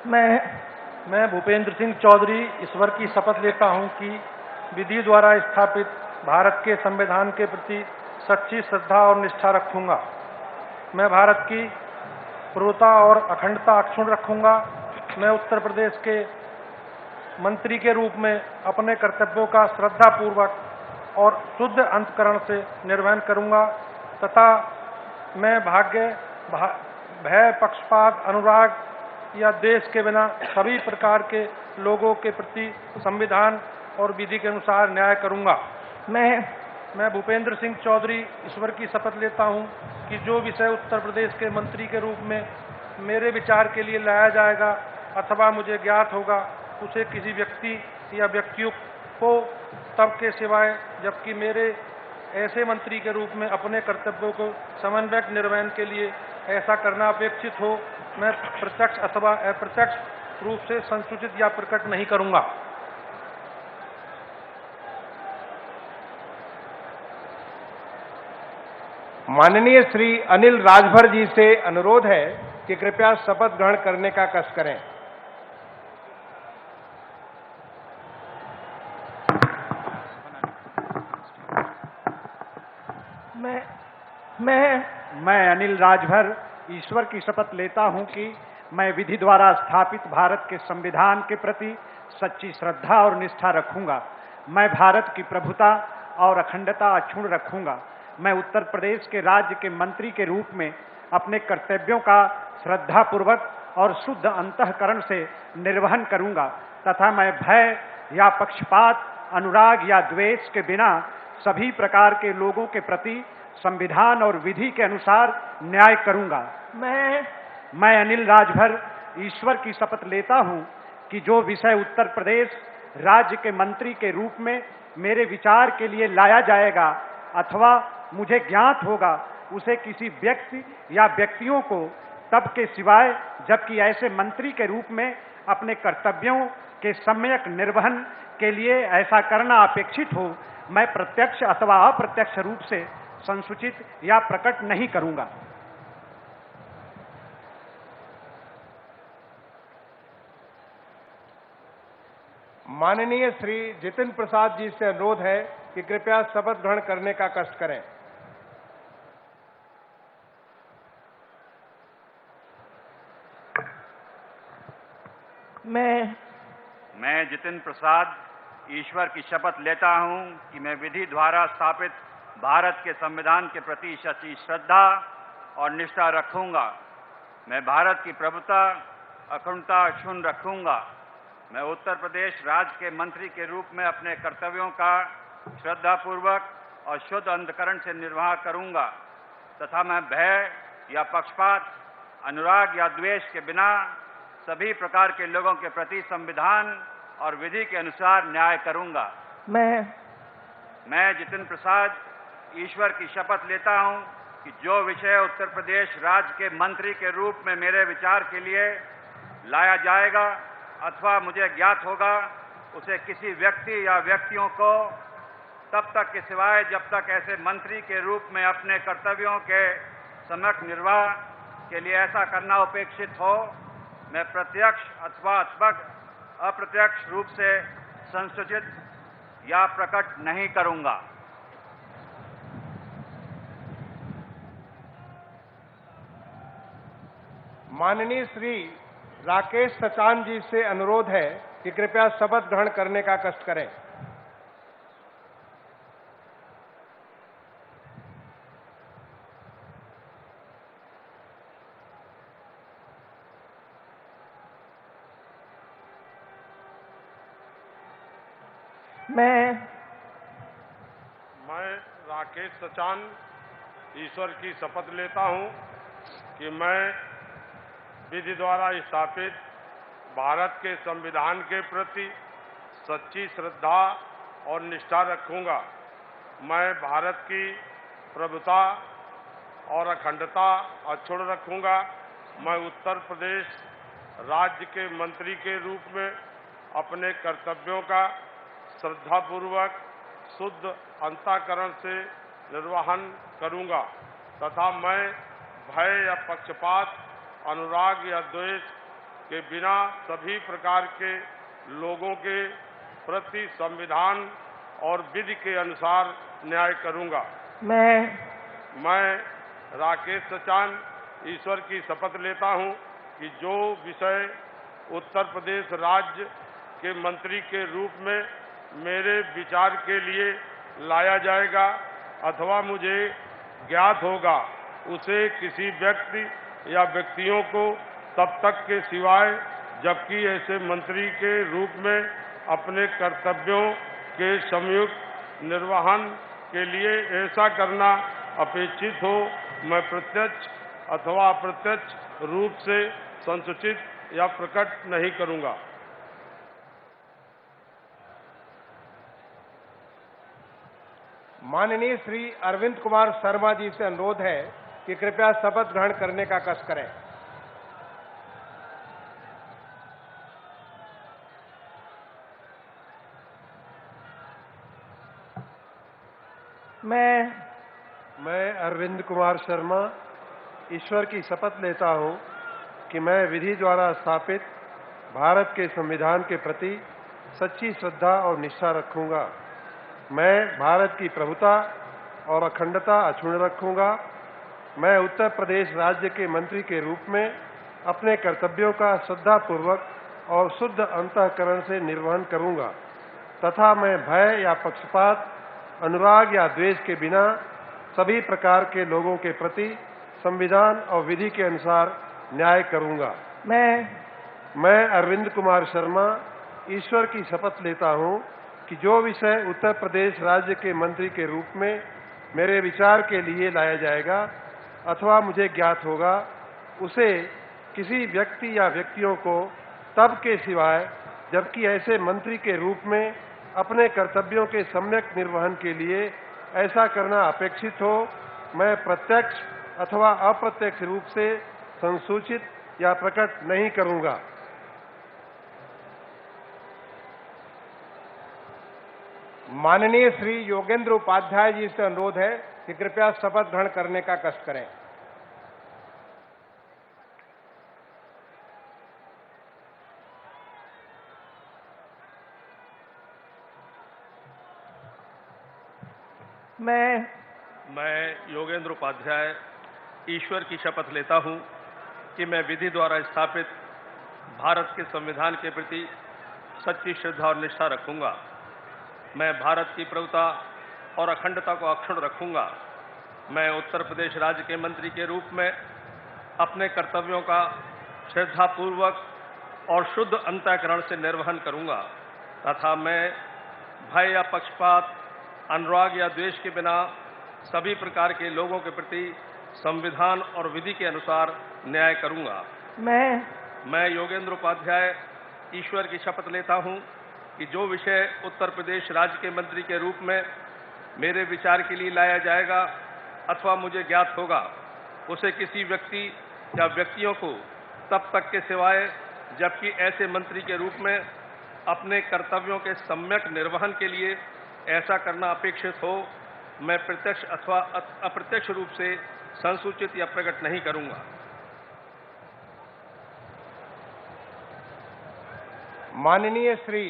मैं भूपेंद्र सिंह चौधरी ईश्वर की शपथ लेता हूं कि विधि द्वारा स्थापित भारत के संविधान के प्रति सच्ची श्रद्धा और निष्ठा रखूंगा। मैं भारत की प्रभुता और अखंडता अक्षुण्ण रखूंगा। मैं उत्तर प्रदेश के मंत्री के रूप में अपने कर्तव्यों का श्रद्धापूर्वक और शुद्ध अंतःकरण से निर्वहन करूंगा तथा मैं भय, पक्षपात, अनुराग या देश के बिना सभी प्रकार के लोगों के प्रति संविधान और विधि के अनुसार न्याय करूंगा। मैं भूपेंद्र सिंह चौधरी ईश्वर की शपथ लेता हूं कि जो विषय उत्तर प्रदेश के मंत्री के रूप में मेरे विचार के लिए लाया जाएगा अथवा मुझे ज्ञात होगा, उसे किसी व्यक्ति या व्यक्तियों को तब के सिवाय जबकि मेरे ऐसे मंत्री के रूप में अपने कर्तव्यों को समन्वयक निर्वहन के लिए ऐसा करना अपेक्षित हो, मैं प्रत्यक्ष अथवा अप्रत्यक्ष रूप से संसूचित या प्रकट नहीं करूंगा। माननीय श्री अनिल राजभर जी से अनुरोध है कि कृपया शपथ ग्रहण करने का कष्ट करें। मैं अनिल राजभर ईश्वर की शपथ लेता हूं कि मैं विधि द्वारा स्थापित भारत के संविधान के प्रति सच्ची श्रद्धा और निष्ठा रखूंगा। मैं भारत की प्रभुता और अखंडता अक्षुण्ण रखूंगा। मैं उत्तर प्रदेश के राज्य के मंत्री के रूप में अपने कर्तव्यों का श्रद्धापूर्वक और शुद्ध अंतःकरण से निर्वहन करूंगा तथा मैं भय या पक्षपात, अनुराग या द्वेष के बिना सभी प्रकार के लोगों के प्रति संविधान और विधि के अनुसार न्याय करूंगा। मैं अनिल राजभर ईश्वर की शपथ लेता हूं कि जो विषय उत्तर प्रदेश राज्य के मंत्री के रूप में मेरे विचार के लिए लाया जाएगा अथवा मुझे ज्ञात होगा, उसे किसी व्यक्ति या व्यक्तियों को तब के सिवाय जबकि ऐसे मंत्री के रूप में अपने कर्तव्यों के सम्यक निर्वहन के लिए ऐसा करना अपेक्षित हो, मैं प्रत्यक्ष अथवा अप्रत्यक्ष रूप से संसूचित या प्रकट नहीं करूंगा। माननीय श्री जितिन प्रसाद जी से अनुरोध है कि कृपया शपथ ग्रहण करने का कष्ट करें। मैं जितिन प्रसाद ईश्वर की शपथ लेता हूं कि मैं विधि द्वारा स्थापित भारत के संविधान के प्रति सच्ची श्रद्धा और निष्ठा रखूंगा। मैं भारत की प्रभुता, अखंडता अक्षुण्ण रखूंगा। मैं उत्तर प्रदेश राज्य के मंत्री के रूप में अपने कर्तव्यों का श्रद्धापूर्वक और शुद्ध अंतःकरण से निर्वाह करूंगा तथा मैं भय या पक्षपात, अनुराग या द्वेष के बिना सभी प्रकार के लोगों के प्रति संविधान और विधि के अनुसार न्याय करूंगा। मैं जितिन प्रसाद ईश्वर की शपथ लेता हूं कि जो विषय उत्तर प्रदेश राज्य के मंत्री के रूप में मेरे विचार के लिए लाया जाएगा अथवा मुझे ज्ञात होगा, उसे किसी व्यक्ति या व्यक्तियों को तब तक के सिवाय जब तक ऐसे मंत्री के रूप में अपने कर्तव्यों के सम्यक निर्वाह के लिए ऐसा करना अपेक्षित हो, मैं प्रत्यक्ष अथवा अप्रत्यक्ष रूप से संसूचित या प्रकट नहीं करूंगा। माननीय श्री राकेश सचान जी से अनुरोध है कि कृपया शपथ ग्रहण करने का कष्ट करें। मैं राकेश सचान ईश्वर की शपथ लेता हूं कि मैं विधि द्वारा स्थापित भारत के संविधान के प्रति सच्ची श्रद्धा और निष्ठा रखूंगा। मैं भारत की प्रभुता और अखंडता अक्षुण्ण रखूंगा। मैं उत्तर प्रदेश राज्य के मंत्री के रूप में अपने कर्तव्यों का श्रद्धापूर्वक शुद्ध अंतःकरण से निर्वहन करूंगा तथा मैं भय या पक्षपात, अनुराग या द्वेष के बिना सभी प्रकार के लोगों के प्रति संविधान और विधि के अनुसार न्याय करूंगा। मैं राकेश सचान ईश्वर की शपथ लेता हूं कि जो विषय उत्तर प्रदेश राज्य के मंत्री के रूप में मेरे विचार के लिए लाया जाएगा अथवा मुझे ज्ञात होगा, उसे किसी व्यक्ति या व्यक्तियों को तब तक के सिवाय जबकि ऐसे मंत्री के रूप में अपने कर्तव्यों के संयुक्त निर्वहन के लिए ऐसा करना अपेक्षित हो, मैं प्रत्यक्ष अथवा अप्रत्यक्ष रूप से संसूचित या प्रकट नहीं करूंगा। माननीय श्री अरविंद कुमार शर्मा जी से अनुरोध है कि कृपया शपथ ग्रहण करने का कष्ट करें। मैं अरविंद कुमार शर्मा ईश्वर की शपथ लेता हूं कि मैं विधि द्वारा स्थापित भारत के संविधान के प्रति सच्ची श्रद्धा और निष्ठा रखूंगा। मैं भारत की प्रभुता और अखंडता अक्षुण्ण रखूंगा। मैं उत्तर प्रदेश राज्य के मंत्री के रूप में अपने कर्तव्यों का श्रद्धापूर्वक और शुद्ध अंतःकरण से निर्वहन करूंगा तथा मैं भय या पक्षपात, अनुराग या द्वेष के बिना सभी प्रकार के लोगों के प्रति संविधान और विधि के अनुसार न्याय करूंगा। मैं अरविंद कुमार शर्मा ईश्वर की शपथ लेता हूं कि जो विषय उत्तर प्रदेश राज्य के मंत्री के रूप में मेरे विचार के लिए लाया जाएगा अथवा मुझे ज्ञात होगा, उसे किसी व्यक्ति या व्यक्तियों को तब के सिवाय जबकि ऐसे मंत्री के रूप में अपने कर्तव्यों के सम्यक निर्वहन के लिए ऐसा करना अपेक्षित हो, मैं प्रत्यक्ष अथवा अप्रत्यक्ष रूप से संसूचित या प्रकट नहीं करूंगा। माननीय श्री योगेंद्र उपाध्याय जी से अनुरोध है कि कृपया शपथ ग्रहण करने का कष्ट करें। मैं योगेंद्र उपाध्याय ईश्वर की शपथ लेता हूं कि मैं विधि द्वारा स्थापित भारत के संविधान के प्रति सच्ची श्रद्धा और निष्ठा रखूंगा। मैं भारत की प्रभुता और अखंडता को अक्षुण्ण रखूंगा। मैं उत्तर प्रदेश राज्य के मंत्री के रूप में अपने कर्तव्यों का श्रद्धापूर्वक और शुद्ध अंतःकरण से निर्वहन करूंगा तथा मैं भय या पक्षपात, अनुराग या द्वेष के बिना सभी प्रकार के लोगों के प्रति संविधान और विधि के अनुसार न्याय करूंगा। मैं योगेंद्र उपाध्याय ईश्वर की शपथ लेता हूं कि जो विषय उत्तर प्रदेश राज्य के मंत्री के रूप में मेरे विचार के लिए लाया जाएगा अथवा मुझे ज्ञात होगा, उसे किसी व्यक्ति या व्यक्तियों को तब तक के सिवाय जबकि ऐसे मंत्री के रूप में अपने कर्तव्यों के सम्यक निर्वहन के लिए ऐसा करना अपेक्षित हो, मैं प्रत्यक्ष अथवा अप्रत्यक्ष रूप से संसूचित या प्रकट नहीं करूंगा। माननीय श्री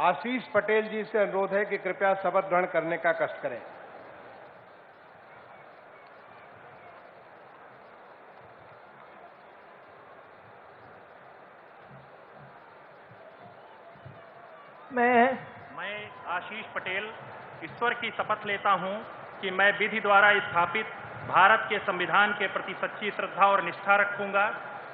आशीष पटेल जी से अनुरोध है कि कृपया शपथ ग्रहण करने का कष्ट करें। मैं आशीष पटेल ईश्वर की शपथ लेता हूं कि मैं विधि द्वारा स्थापित भारत के संविधान के प्रति सच्ची श्रद्धा और निष्ठा रखूंगा।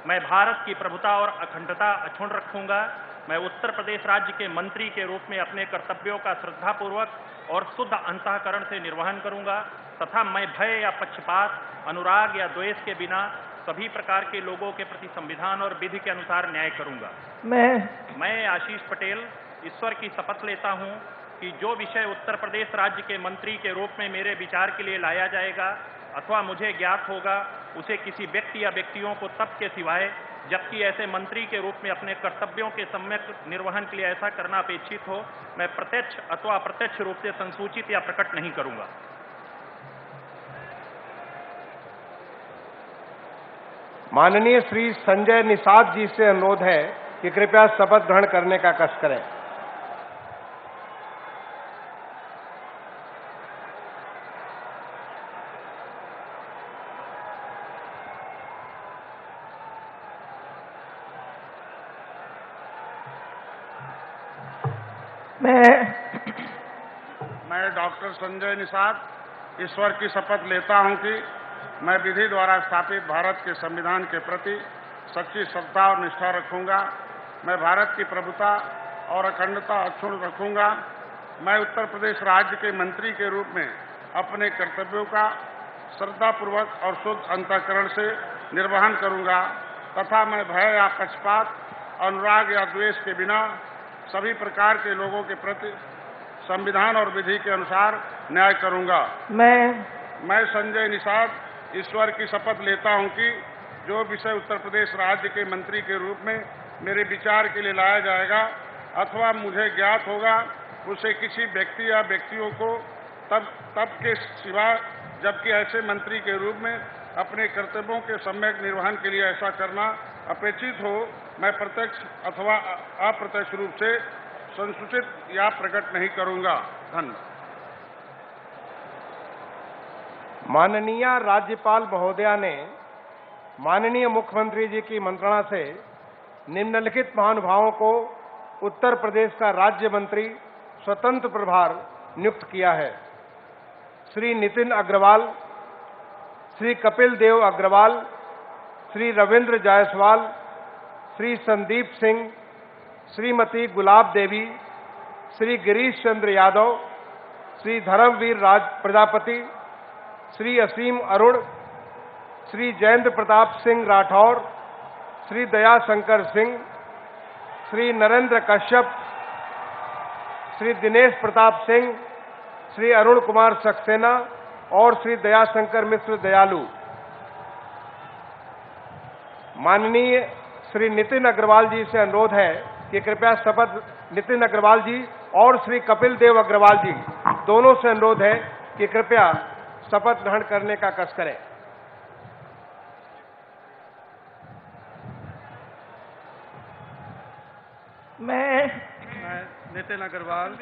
मैं भारत की प्रभुता और अखंडता अक्षुण्ण रखूंगा। मैं उत्तर प्रदेश राज्य के मंत्री के रूप में अपने कर्तव्यों का श्रद्धापूर्वक और शुद्ध अंतःकरण से निर्वहन करूंगा तथा मैं भय या पक्षपात, अनुराग या द्वेष के बिना सभी प्रकार के लोगों के प्रति संविधान और विधि के अनुसार न्याय करूंगा। मैं आशीष पटेल ईश्वर की शपथ लेता हूं कि जो विषय उत्तर प्रदेश राज्य के मंत्री के रूप में मेरे विचार के लिए लाया जाएगा अथवा मुझे ज्ञात होगा, उसे किसी व्यक्ति या व्यक्तियों को तब के सिवाय जबकि ऐसे मंत्री के रूप में अपने कर्तव्यों के सम्यक निर्वहन के लिए ऐसा करना अपेक्षित हो, मैं प्रत्यक्ष अथवा अप्रत्यक्ष रूप से संसूचित या प्रकट नहीं करूंगा। माननीय श्री संजय निषाद जी से अनुरोध है कि कृपया शपथ ग्रहण करने का कष्ट करें। मैं डॉक्टर संजय निषाद ईश्वर की शपथ लेता हूं कि मैं विधि द्वारा स्थापित भारत के संविधान के प्रति सच्ची श्रद्धा और निष्ठा रखूंगा। मैं भारत की प्रभुता और अखंडता अक्षुण्ण रखूंगा। मैं उत्तर प्रदेश राज्य के मंत्री के रूप में अपने कर्तव्यों का श्रद्धापूर्वक और शुद्ध अंतःकरण से निर्वहन करूंगा तथा मैं भय या पक्षपात, अनुराग या द्वेष के बिना सभी प्रकार के लोगों के प्रति संविधान और विधि के अनुसार न्याय करूंगा। मैं संजय निषाद ईश्वर की शपथ लेता हूं कि जो विषय उत्तर प्रदेश राज्य के मंत्री के रूप में मेरे विचार के लिए लाया जाएगा अथवा मुझे ज्ञात होगा उसे किसी व्यक्ति या व्यक्तियों को तब के सिवा जबकि ऐसे मंत्री के रूप में अपने कर्तव्यों के सम्यक निर्वहन के लिए ऐसा करना अपेक्षित हो, मैं प्रत्यक्ष अथवा अप्रत्यक्ष रूप से संसूचित या प्रकट नहीं करूंगा। धन्यवाद। माननीय राज्यपाल महोदया ने माननीय मुख्यमंत्री जी की मंत्रणा से निम्नलिखित महानुभावों को उत्तर प्रदेश का राज्य मंत्री स्वतंत्र प्रभार नियुक्त किया है। श्री नितिन अग्रवाल, श्री कपिल देव अग्रवाल, श्री रविंद्र जायसवाल, श्री संदीप सिंह, श्रीमती गुलाब देवी, श्री गिरीश चंद्र यादव, श्री धर्मवीर राज प्रजापति, श्री असीम अरुण, श्री जयेंद्र प्रताप सिंह राठौर, श्री दयाशंकर सिंह, श्री नरेंद्र कश्यप, श्री दिनेश प्रताप सिंह, श्री अरुण कुमार सक्सेना और श्री दयाशंकर मिश्र दयालु। माननीय श्री नितिन अग्रवाल जी से अनुरोध है कि कृपया शपथ, नितिन अग्रवाल जी और श्री कपिल देव अग्रवाल जी दोनों से अनुरोध है कि कृपया शपथ ग्रहण करने का कष्ट करें। मैं नितिन अग्रवाल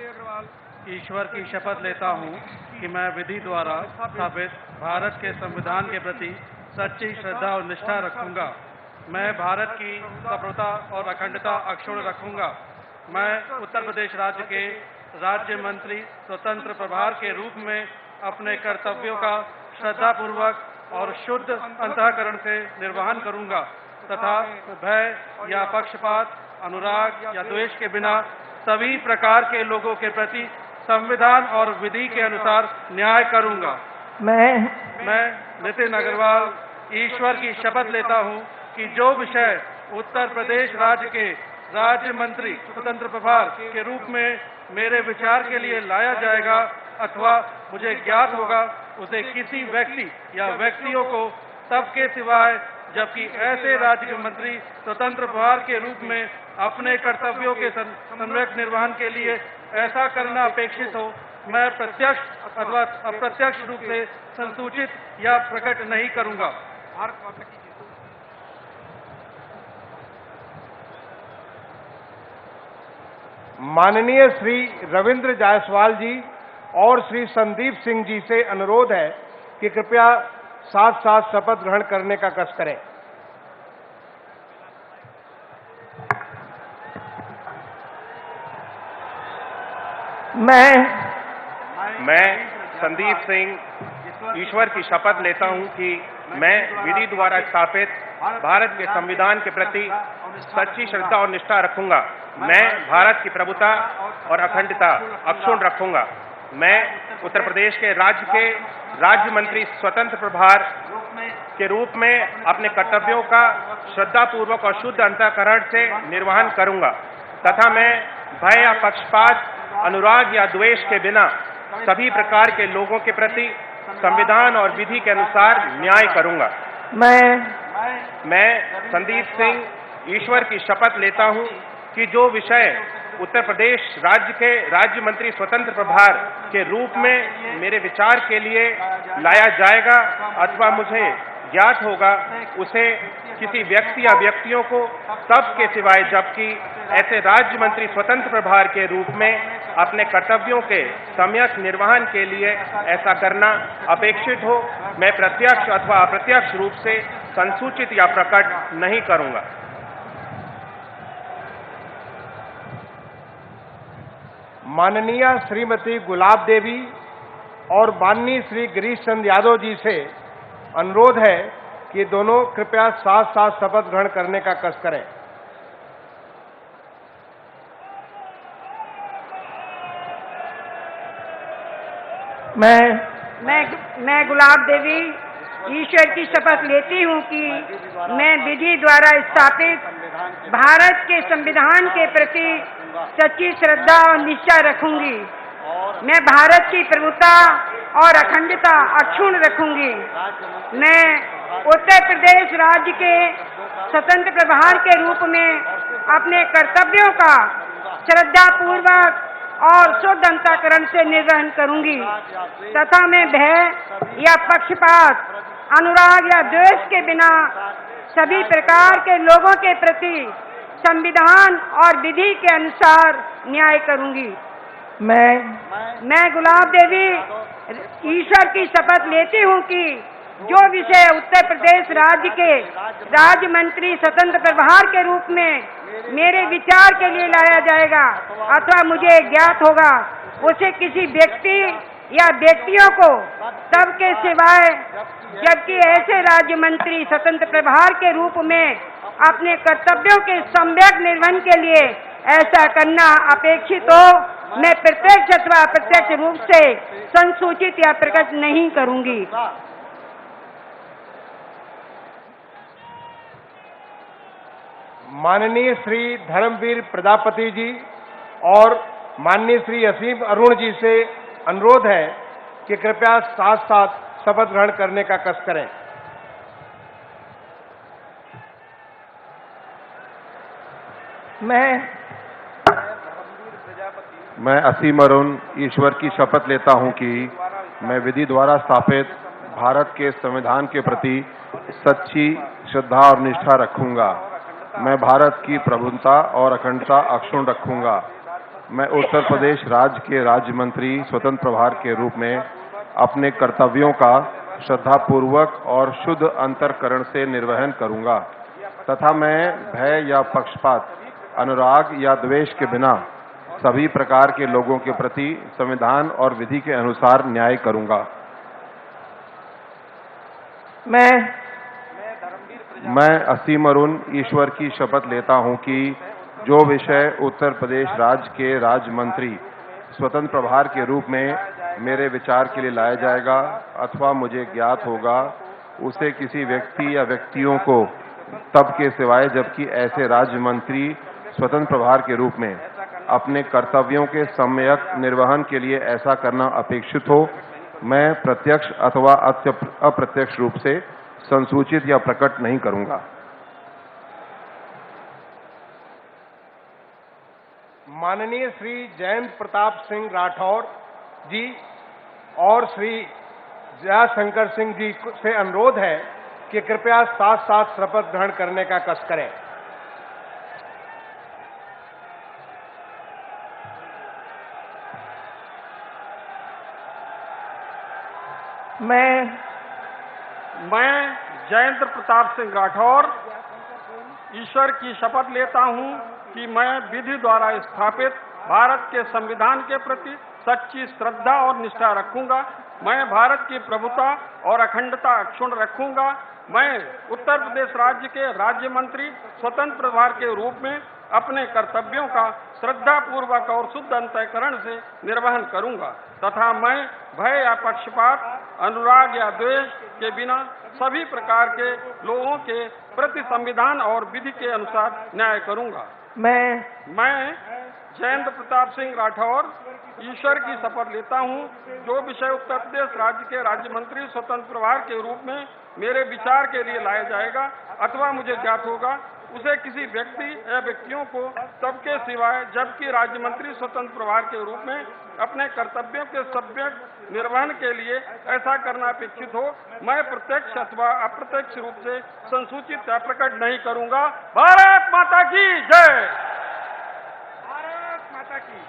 ईश्वर की शपथ लेता हूं कि मैं विधि द्वारा स्थापित भारत के संविधान के प्रति सच्ची श्रद्धा और निष्ठा रखूंगा। मैं भारत की संप्रभुता और अखंडता अक्षुण्ण रखूंगा। मैं उत्तर प्रदेश राज्य के राज्य मंत्री स्वतंत्र प्रभार के रूप में अपने कर्तव्यों का श्रद्धापूर्वक और शुद्ध अंतःकरण से निर्वहन करूंगा तथा भय या पक्षपात, अनुराग या द्वेष के बिना सभी प्रकार के लोगों के प्रति संविधान और विधि के अनुसार न्याय करूंगा। मैं नितिन अग्रवाल ईश्वर की शपथ लेता हूं कि जो विषय उत्तर प्रदेश राज्य के राज्य मंत्री स्वतंत्र प्रभार के रूप में मेरे विचार के लिए लाया जाएगा अथवा मुझे ज्ञात होगा उसे किसी व्यक्ति या व्यक्तियों को तब के सिवाय जबकि ऐसे राज्य के मंत्री स्वतंत्र प्रभार के रूप में अपने कर्तव्यों के सम्यक निर्वहन के लिए ऐसा करना अपेक्षित हो, मैं प्रत्यक्ष अथवा अप्रत्यक्ष रूप से संसूचित या प्रकट नहीं करूंगा। माननीय श्री रविंद्र जायसवाल जी और श्री संदीप सिंह जी से अनुरोध है कि कृपया साथ साथ शपथ ग्रहण करने का कष्ट करें। मैं संदीप सिंह ईश्वर की शपथ लेता हूं कि मैं विधि द्वारा स्थापित भारत के संविधान के प्रति सच्ची श्रद्धा और निष्ठा रखूंगा। मैं भारत की प्रभुता और अखंडता अक्षुण्ण रखूंगा। मैं उत्तर प्रदेश के राज्य मंत्री स्वतंत्र प्रभार के रूप में अपने कर्तव्यों का श्रद्धापूर्वक और शुद्ध अंतःकरण से निर्वहन करूंगा तथा मैं भय या पक्षपात, अनुराग या द्वेष के बिना सभी प्रकार के लोगों के प्रति संविधान और विधि के अनुसार न्याय करूंगा। मैं संदीप सिंह ईश्वर की शपथ लेता हूं कि जो विषय उत्तर प्रदेश राज्य के राज्य मंत्री स्वतंत्र प्रभार के रूप में मेरे विचार के लिए लाया जाएगा अथवा मुझे ज्ञात होगा उसे किसी व्यक्ति या व्यक्तियों को तब के सिवाय जबकि ऐसे राज्य मंत्री स्वतंत्र प्रभार के रूप में अपने कर्तव्यों के सम्यक निर्वहन के लिए ऐसा करना अपेक्षित हो, मैं प्रत्यक्ष अथवा अप्रत्यक्ष रूप से संसूचित या प्रकट नहीं करूंगा। माननीय श्रीमती गुलाब देवी और माननीय श्री गिरीश चंद्र यादव जी से अनुरोध है कि दोनों कृपया साथ साथ शपथ ग्रहण करने का कष्ट करें। मैं गुलाब देवी ईश्वर की शपथ लेती हूँ कि मैं विधि द्वारा स्थापित भारत के संविधान के प्रति सच्ची श्रद्धा और निष्ठा रखूंगी। मैं भारत की प्रभुता और अखंडता अक्षुण्ण रखूंगी। मैं उत्तर प्रदेश राज्य के स्वतंत्र प्रभार के रूप में अपने कर्तव्यों का श्रद्धापूर्वक और शुद्ध अंतःकरण से निर्वहन करूंगी तथा मैं भय या पक्षपात, अनुराग या द्वेष के बिना सभी प्रकार के लोगों के प्रति संविधान और विधि के अनुसार न्याय करूंगी। मैं गुलाब देवी ईश्वर की शपथ लेती हूँ कि जो विषय उत्तर प्रदेश राज्य के राज्य मंत्री स्वतंत्र प्रभार के रूप में मेरे विचार के लिए लाया जाएगा अथवा मुझे ज्ञात होगा, उसे किसी व्यक्ति या व्यक्तियों को तब के सिवाय जबकि ऐसे राज्य मंत्री स्वतंत्र प्रभार के रूप में अपने कर्तव्यों के सम्यक निर्वहन के लिए ऐसा करना अपेक्षित हो, मैं प्रत्यक्ष अथवा अप्रत्यक्ष रूप से संसूचित या प्रकट नहीं करूंगी। माननीय श्री धर्मवीर प्रजापति जी और माननीय श्री असीम अरुण जी से अनुरोध है कि कृपया साथ साथ शपथ ग्रहण करने का कष्ट करें। मैं असीम अरुण ईश्वर की शपथ लेता हूं कि मैं विधि द्वारा स्थापित भारत के संविधान के प्रति सच्ची श्रद्धा और निष्ठा रखूंगा। मैं भारत की प्रभुता और अखंडता अक्षुण्ण रखूंगा। मैं उत्तर प्रदेश राज्य के राज्य मंत्री स्वतंत्र प्रभार के रूप में अपने कर्तव्यों का श्रद्धापूर्वक और शुद्ध अंतःकरण से निर्वहन करूंगा तथा मैं भय या पक्षपात, अनुराग या द्वेष के बिना सभी प्रकार के लोगों के प्रति संविधान और विधि के अनुसार न्याय करूंगा। मैं असीम अरुण ईश्वर की शपथ लेता हूं कि जो विषय उत्तर प्रदेश राज्य के राज्य मंत्री स्वतंत्र प्रभार के रूप में मेरे विचार के लिए लाया जाएगा अथवा मुझे ज्ञात होगा, उसे किसी व्यक्ति या व्यक्तियों को तब के सिवाय जबकि ऐसे राज्य मंत्री स्वतंत्र प्रभार के रूप में अपने कर्तव्यों के सम्यक निर्वहन के लिए ऐसा करना अपेक्षित हो, मैं प्रत्यक्ष अथवा अप्रत्यक्ष रूप से संसूचित या प्रकट नहीं करूंगा। माननीय श्री जयंत प्रताप सिंह राठौर जी और श्री जयाशंकर सिंह जी से अनुरोध है कि कृपया साथ साथ शपथ ग्रहण करने का कष्ट करें। मैं जयंत प्रताप सिंह राठौर ईश्वर की शपथ लेता हूं कि मैं विधि द्वारा स्थापित भारत के संविधान के प्रति सच्ची श्रद्धा और निष्ठा रखूंगा। मैं भारत की प्रभुता और अखंडता अक्षुण्ण रखूंगा। मैं उत्तर प्रदेश राज्य के राज्य मंत्री स्वतंत्र प्रभार के रूप में अपने कर्तव्यों का श्रद्धापूर्वक और शुद्ध अंतःकरण से निर्वहन करूंगा तथा मैं भय या पक्षपात, अनुराग या द्वेष के बिना सभी प्रकार के लोगों के प्रति संविधान और विधि के अनुसार न्याय करूंगा। मैं जयंत प्रताप सिंह राठौर ईश्वर की शपथ लेता हूं, जो विषय उत्तर प्रदेश राज्य के राज्य मंत्री स्वतंत्र प्रभार के रूप में मेरे विचार के लिए लाया जाएगा अथवा मुझे ज्ञात होगा, उसे किसी व्यक्ति या व्यक्तियों को तब के सिवाय जबकि राज्य मंत्री स्वतंत्र प्रभार के रूप में अपने कर्तव्यों के सम्यक निर्वहन के लिए ऐसा करना अपेक्षित हो, मैं प्रत्यक्ष अथवा अप्रत्यक्ष रूप से संसूचित या प्रकट नहीं करूंगा। भारत माता की जय। भारत माता की।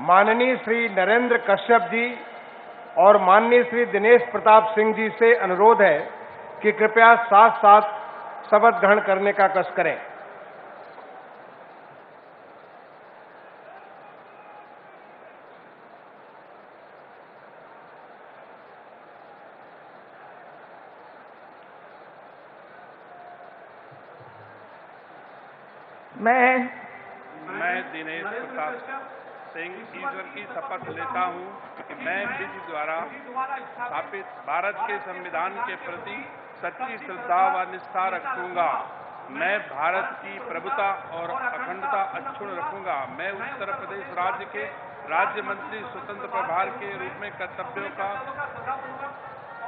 माननीय श्री नरेंद्र कश्यप जी और माननीय श्री दिनेश प्रताप सिंह जी से अनुरोध है कि कृपया साथ साथ शपथ ग्रहण करने का कष्ट करें। मैं दिनेश प्रसाद सिंह ईश्वर की शपथ लेता हूँ कि मैं विधि द्वारा स्थापित भारत के संविधान के प्रति सच्ची श्रद्धा व निष्ठा रखूंगा। मैं भारत की प्रभुता और अखंडता अक्षुण्ण रखूंगा। मैं उत्तर प्रदेश राज्य के राज्य मंत्री स्वतंत्र प्रभार के रूप में कर्तव्यों का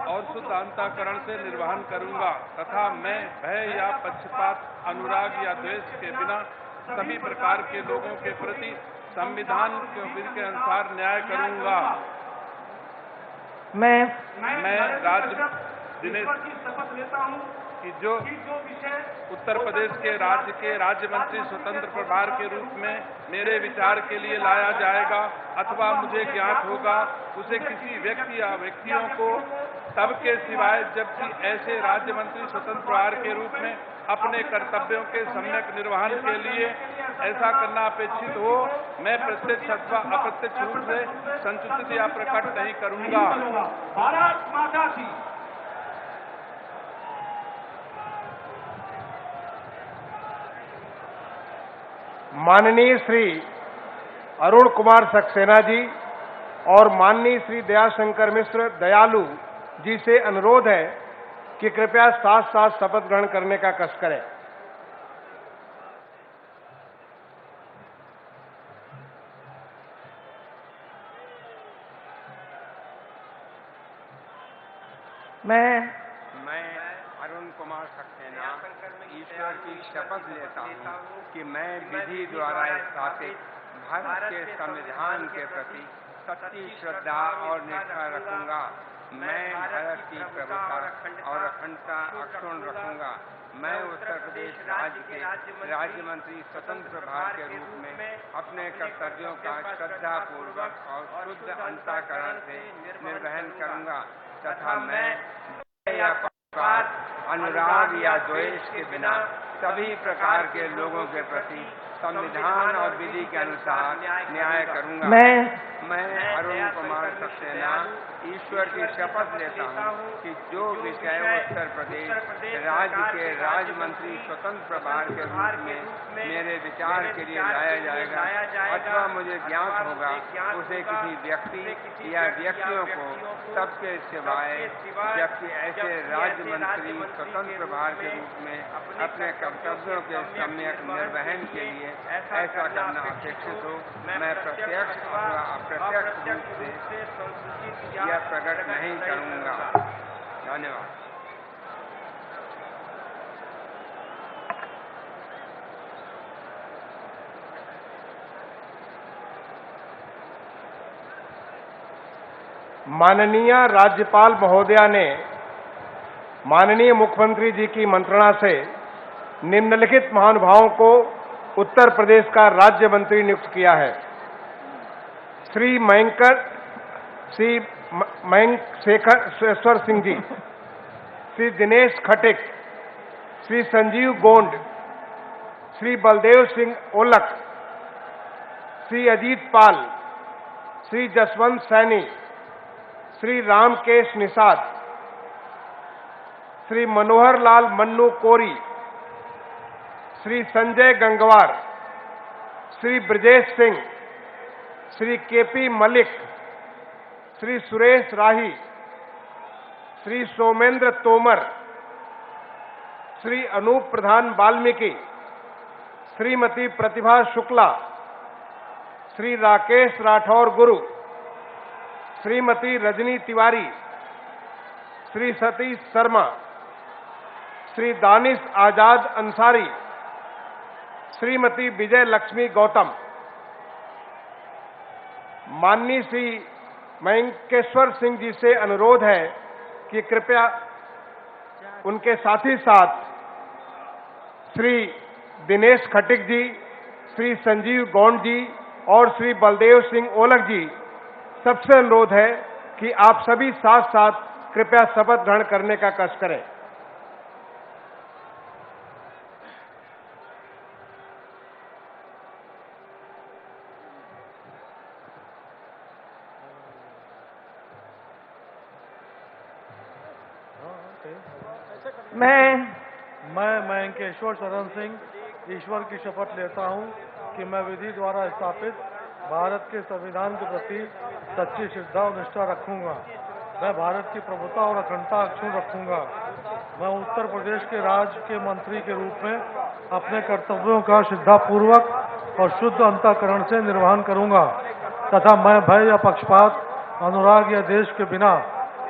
और शुद्ध अंतःकरण से निर्वहन करूंगा तथा मैं भय या पक्षपात, अनुराग या द्वेष के बिना सभी प्रकार के लोगों के प्रति संविधान के विधि के अनुसार न्याय करूंगा। मैं दिनेश की शपथ लेता हूं कि जो उत्तर प्रदेश के राज्य मंत्री स्वतंत्र प्रभार के रूप में मेरे विचार के लिए लाया जाएगा अथवा मुझे ज्ञात होगा, उसे किसी व्यक्ति या व्यक्तियों को तब के सिवाय जबकि ऐसे राज्य मंत्री स्वतंत्र प्रभार के रूप में अपने कर्तव्यों के सम्यक निर्वहन के लिए ऐसा करना अपेक्षित हो, मैं प्रत्यक्ष अथवा अप्रत्यक्ष रूप से संसूचित या प्रकट नहीं करूंगा। भारत माता की। माननीय श्री अरुण कुमार सक्सेना जी और माननीय श्री दयाशंकर मिश्र दयालु जी से अनुरोध है कि कृपया साथ साथ शपथ ग्रहण करने का कष्ट करें। मैं अरुण कुमार सक्सेना ईश्वर की शपथ लेता हूँ कि मैं विधि द्वारा स्थापित भारत के संविधान के प्रति सच्ची श्रद्धा और निष्ठा रखूंगा। मैं भारत की प्रभुता और अखंडता अक्षुण्ण रखूंगा। मैं उत्तर प्रदेश राज्य के राज्य मंत्री स्वतंत्र प्रभार के रूप में अपने कर्तव्यों का श्रद्धापूर्वक और शुद्ध अंतःकरण से निर्वहन करूंगा तथा मैं या पक्षपात, अनुराग या द्वेष के बिना सभी प्रकार के लोगों के प्रति संविधान और विधि के अनुसार न्याय करूंगा। मैं अरुण कुमार सक्सेना ईश्वर की शपथ लेता हूँ कि जो विषय उत्तर प्रदेश राज्य के राज्य मंत्री स्वतंत्र प्रभार के रूप में मेरे विचार के लिए लाया जाएगा अथवा मुझे ज्ञात होगा, उसे किसी व्यक्ति या व्यक्तियों को सबके सिवाय जबकि ऐसे राज्य मंत्री स्वतंत्र प्रभार के रूप में अपने कर्तव्यों के सम्यक निर्वहन के लिए ऐसा करना अपेक्षित हो, मैं प्रत्यक्ष अथवा अप्रत्यक्ष रूप से यह प्रकट नहीं करूंगा। धन्यवाद। माननीय राज्यपाल महोदया ने माननीय मुख्यमंत्री जी की मंत्रणा से निम्नलिखित महानुभावों को उत्तर प्रदेश का राज्य मंत्री नियुक्त किया है। श्री मयंक शेखर सिंह जी, श्री दिनेश खटिक, श्री संजीव गोंड, श्री बलदेव सिंह ओलख, श्री अजीत पाल, श्री जसवंत सैनी, श्री रामकेश निषाद, श्री मनोहर लाल मन्नू कोरी, श्री संजय गंगवार, श्री ब्रजेश सिंह, श्री केपी मलिक, श्री सुरेश राही, श्री सोमेंद्र तोमर, श्री अनूप प्रधान वाल्मीकि, श्रीमती प्रतिभा शुक्ला, श्री राकेश राठौर गुरु, श्रीमती रजनी तिवारी, श्री सतीश शर्मा, श्री दानिश आजाद अंसारी, श्रीमती विजय लक्ष्मी गौतम। माननीय श्री मयंकेश्वर सिंह जी से अनुरोध है कि कृपया उनके साथ ही साथ श्री दिनेश खटिक जी, श्री संजीव गौंड जी और श्री बलदेव सिंह ओलख जी, सबसे अनुरोध है कि आप सभी साथ साथ कृपया शपथ ग्रहण करने का कष्ट करें। मैं मयंकेश्वर शरण सिंह ईश्वर की शपथ लेता हूँ कि मैं विधि द्वारा स्थापित भारत के संविधान के प्रति सच्ची श्रद्धा और निष्ठा रखूंगा। मैं भारत की प्रभुता और अखंडता अक्षुण्ण रखूंगा। मैं उत्तर प्रदेश के राज्य के मंत्री के रूप में अपने कर्तव्यों का श्रद्धापूर्वक और शुद्ध अंतःकरण से निर्वहन करूंगा तथा मैं भय या पक्षपात, अनुराग या देश के बिना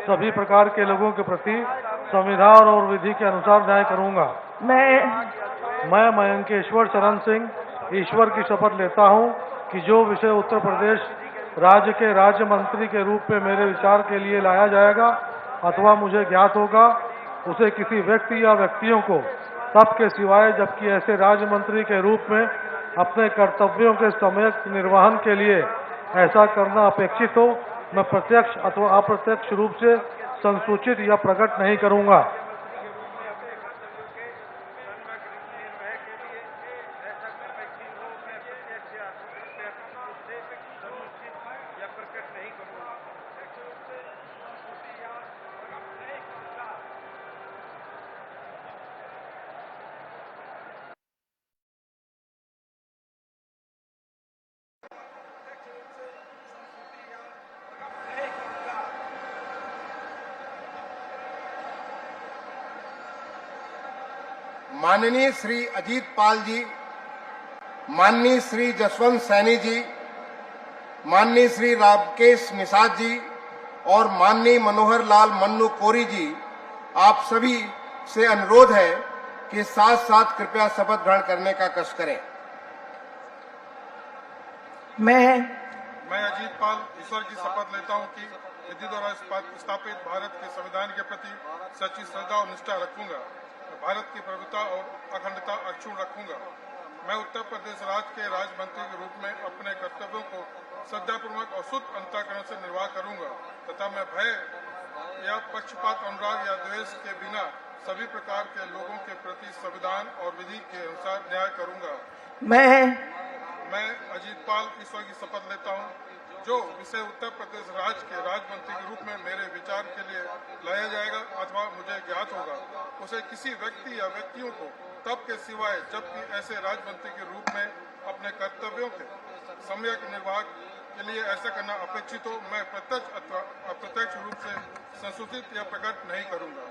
सभी प्रकार के लोगों के प्रति संविधान और विधि के अनुसार न्याय करूंगा। मैं मयंकेश्वर चरण सिंह ईश्वर की शपथ लेता हूं कि जो विषय उत्तर प्रदेश राज्य के राज्य मंत्री के रूप में मेरे विचार के लिए लाया जाएगा अथवा मुझे ज्ञात होगा, उसे किसी व्यक्ति या व्यक्तियों को तब के सिवाय जबकि ऐसे राज्य मंत्री के रूप में अपने कर्तव्यों के सम्यक निर्वहन के लिए ऐसा करना अपेक्षित हो, मैं प्रत्यक्ष अथवा अप्रत्यक्ष रूप से संसूचित या प्रकट नहीं करूंगा। माननीय श्री अजीत पाल जी, माननीय श्री जसवंत सैनी जी, माननीय श्री राकेश निषाद जी और माननीय मनोहर लाल मन्नू कोरी जी, आप सभी से अनुरोध है कि साथ साथ कृपया शपथ ग्रहण करने का कष्ट करें। मैं अजीत पाल ईश्वर की शपथ लेता हूं कि विधि द्वारा स्थापित भारत के संविधान के प्रति सच्ची श्रद्धा और निष्ठा रखूंगा। भारत की प्रभुता और अखंडता अक्षुण्ण रखूंगा। मैं उत्तर प्रदेश राज्य के राज्य मंत्री के रूप में अपने कर्तव्यों को श्रद्धापूर्वक और शुद्ध अंतःकरण से निर्वाह करूंगा तथा मैं भय या पक्षपात, अनुराग या द्वेष के बिना सभी प्रकार के लोगों के प्रति संविधान और विधि के अनुसार न्याय करूंगा। मैं अजीत पाल ईश्वर की शपथ लेता हूं, जो विषय उत्तर प्रदेश राज्य के राज्य मंत्री के रूप में मेरे विचार के लिए लाया जाएगा अथवा मुझे ज्ञात होगा, उसे किसी व्यक्ति या व्यक्तियों को तब के सिवाय जबकि ऐसे राज्य मंत्री के रूप में अपने कर्तव्यों के सम्यक निर्वाह के लिए ऐसा करना अपेक्षित हो, मैं प्रत्यक्ष अथवा अप्रत्यक्ष रूप से संसूचित या प्रकट नहीं करूंगा।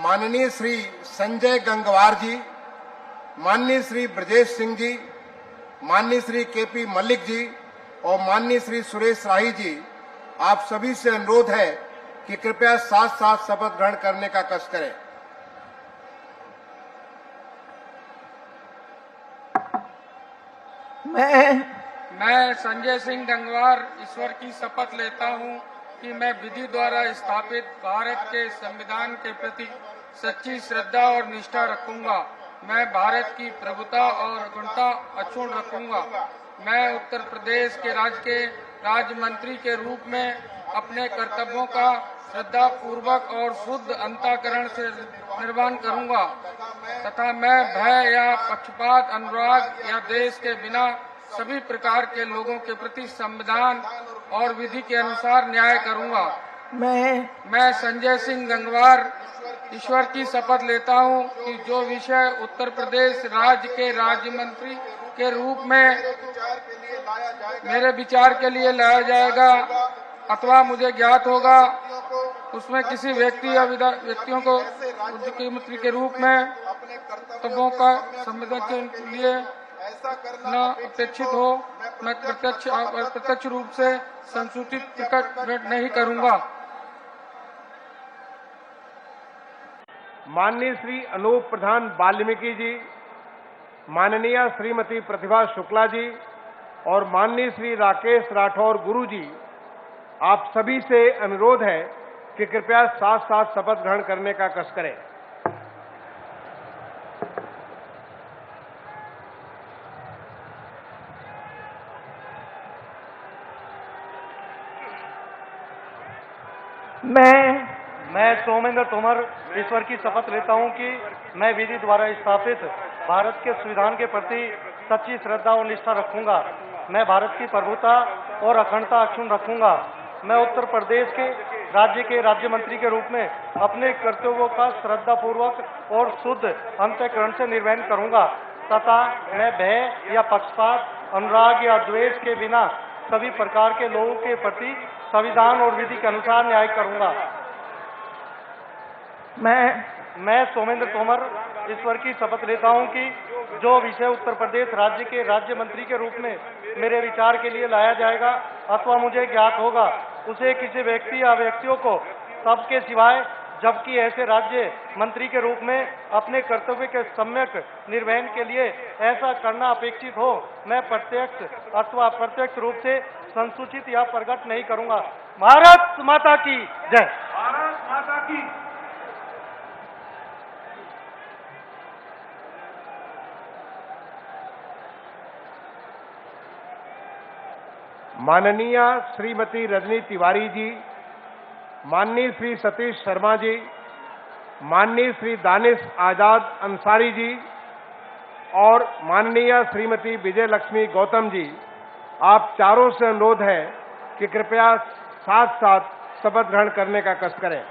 माननीय श्री संजय गंगवार जी, माननीय श्री ब्रजेश सिंह जी, माननीय श्री केपी मल्लिक जी और माननीय श्री सुरेश राही जी, आप सभी से अनुरोध है कि कृपया साथ साथ शपथ ग्रहण करने का कष्ट करें। मैं संजय सिंह गंगवार ईश्वर की शपथ लेता हूं कि मैं विधि द्वारा स्थापित भारत के संविधान के प्रति सच्ची श्रद्धा और निष्ठा रखूंगा। मैं भारत की प्रभुता और अखंडता अक्षुण्ण रखूंगा। मैं उत्तर प्रदेश के राज्य मंत्री के रूप में अपने कर्तव्यों का श्रद्धा पूर्वक और शुद्ध अंतःकरण से निर्वहन करूंगा तथा मैं भय या पक्षपात, अनुराग या देश के बिना सभी प्रकार के लोगों के प्रति संविधान और विधि के अनुसार न्याय करूंगा। मैं संजय सिंह गंगवार ईश्वर की शपथ लेता हूं कि जो विषय उत्तर प्रदेश राज्य के राज्य मंत्री के रूप में मेरे विचार के लिए लाया जाएगा अथवा मुझे ज्ञात होगा, उसमें किसी व्यक्ति या व्यक्तियों को मुख्यमंत्री के रूप में कर्तव्यों का संविधान के लिए न अपेक्षित हो, मैं प्रत्यक्ष रूप से संसूचित प्रकट नहीं करूंगा। माननीय श्री अनूप प्रधान वाल्मीकि जी, माननीय श्रीमती प्रतिभा शुक्ला जी और माननीय श्री राकेश राठौर गुरु जी, आप सभी से अनुरोध है कि कृपया साथ साथ शपथ ग्रहण करने का कष्ट करें। मैं सोमेंद्र तोमर ईश्वर की शपथ लेता हूं कि मैं विधि द्वारा स्थापित भारत के संविधान के प्रति सच्ची श्रद्धा और निष्ठा रखूंगा। मैं भारत की प्रभुता और अखंडता अक्षुण्ण रखूंगा। मैं उत्तर प्रदेश के राज्य मंत्री के रूप में अपने कर्तव्यों का श्रद्धापूर्वक और शुद्ध अंतःकरण से निर्वहन करूंगा तथा मैं भय या पक्षपात, अनुराग या द्वेष के बिना सभी प्रकार के लोगों के प्रति संविधान और विधि के अनुसार न्याय करूंगा। मैं सोमेंद्र तोमर ईश्वर की शपथ लेता हूं कि जो विषय उत्तर प्रदेश राज्य के राज्य मंत्री के रूप में मेरे विचार के लिए लाया जाएगा अथवा मुझे ज्ञात होगा, उसे किसी व्यक्ति या व्यक्तियों को सबके सिवाय, जबकि ऐसे राज्य मंत्री के रूप में अपने कर्तव्य के सम्यक निर्वहन के लिए ऐसा करना अपेक्षित हो, मैं प्रत्यक्ष अथवा अप्रत्यक्ष रूप से संसूचित या प्रकट नहीं करूंगा। भारत माता की जय। भारत माता की। माननीय श्रीमती रजनी तिवारी जी, माननीय श्री सतीश शर्मा जी, माननीय श्री दानिश आजाद अंसारी जी और माननीय श्रीमती विजय लक्ष्मी गौतम जी, आप चारों से अनुरोध है कि कृपया साथ साथ शपथ ग्रहण करने का कष्ट करें।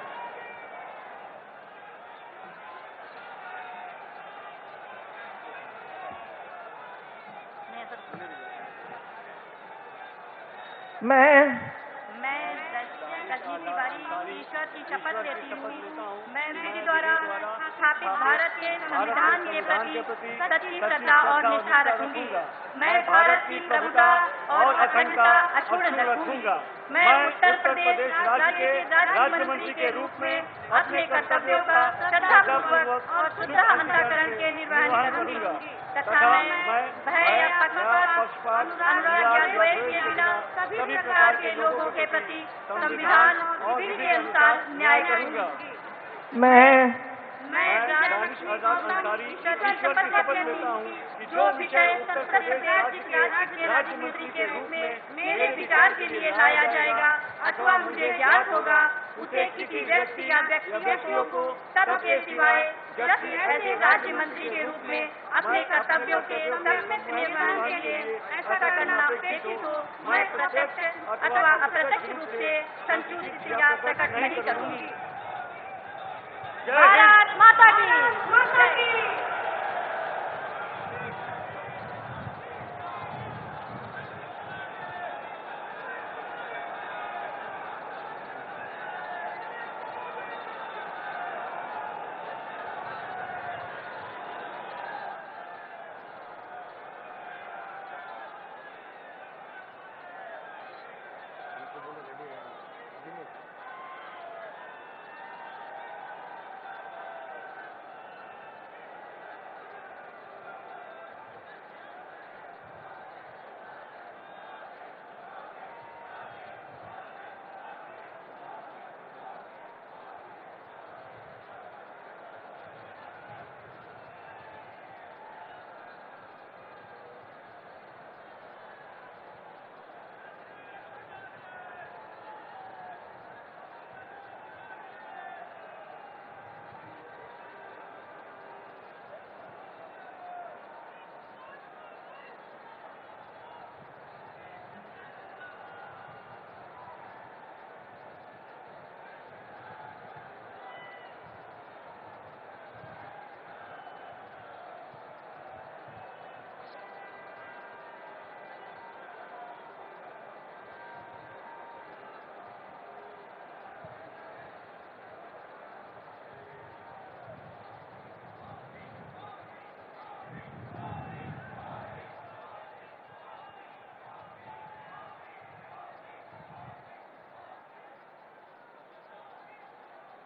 मैं रजनी तिवारी ईश्वर की शपथ लेती हूँ। मैं विधि द्वारा स्थापित भारत के संविधान के प्रति सच्ची श्रद्धा और निष्ठा रखूंगी। मैं भारत की प्रभुता और अखंडता अक्षुण्ण रखूंगा। मैं उत्तर प्रदेश राज्य के राज्य मंत्री के रूप में अपने कर्तव्यों का श्रद्धापूर्वक और शुद्ध अंतःकरण के निर्वहन करूंगी तथा मैं भय या पक्षपात, अनुराग या द्वेष के बिना सभी प्रकार के लोगों के प्रति संविधान और विधि के अनुसार न्याय करूंगी। मैं शपथ लेता हूँ कि जो विषय उत्तर प्रदेश के राज्य मंत्री के रूप में मेरे विचार के लिए लाया जाएगा अथवा मुझे ज्ञात होगा, उसे किसी व्यक्ति या व्यक्तियों को सबके सिवाय, जबकि ऐसे राज्य मंत्री के रूप में अपने कर्तव्यों के सम्यक निर्वहन के लिए ऐसा करना अपेक्षित हो, मैं प्रत्यक्ष अथवा अप्रत्यक्ष रूप से संसूचित या प्रकट नहीं करूंगी। भारत माता की।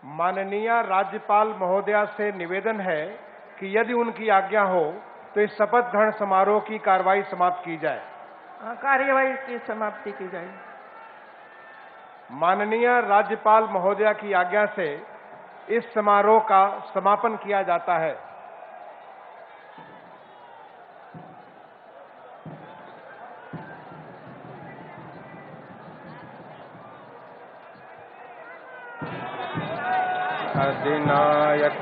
माननीय राज्यपाल महोदया से निवेदन है कि यदि उनकी आज्ञा हो तो इस शपथ ग्रहण समारोह की कार्रवाई समाप्त की जाए। कार्यवाही की समाप्ति की जाए। माननीय राज्यपाल महोदया की आज्ञा से इस समारोह का समापन किया जाता है। अधिनायक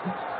है।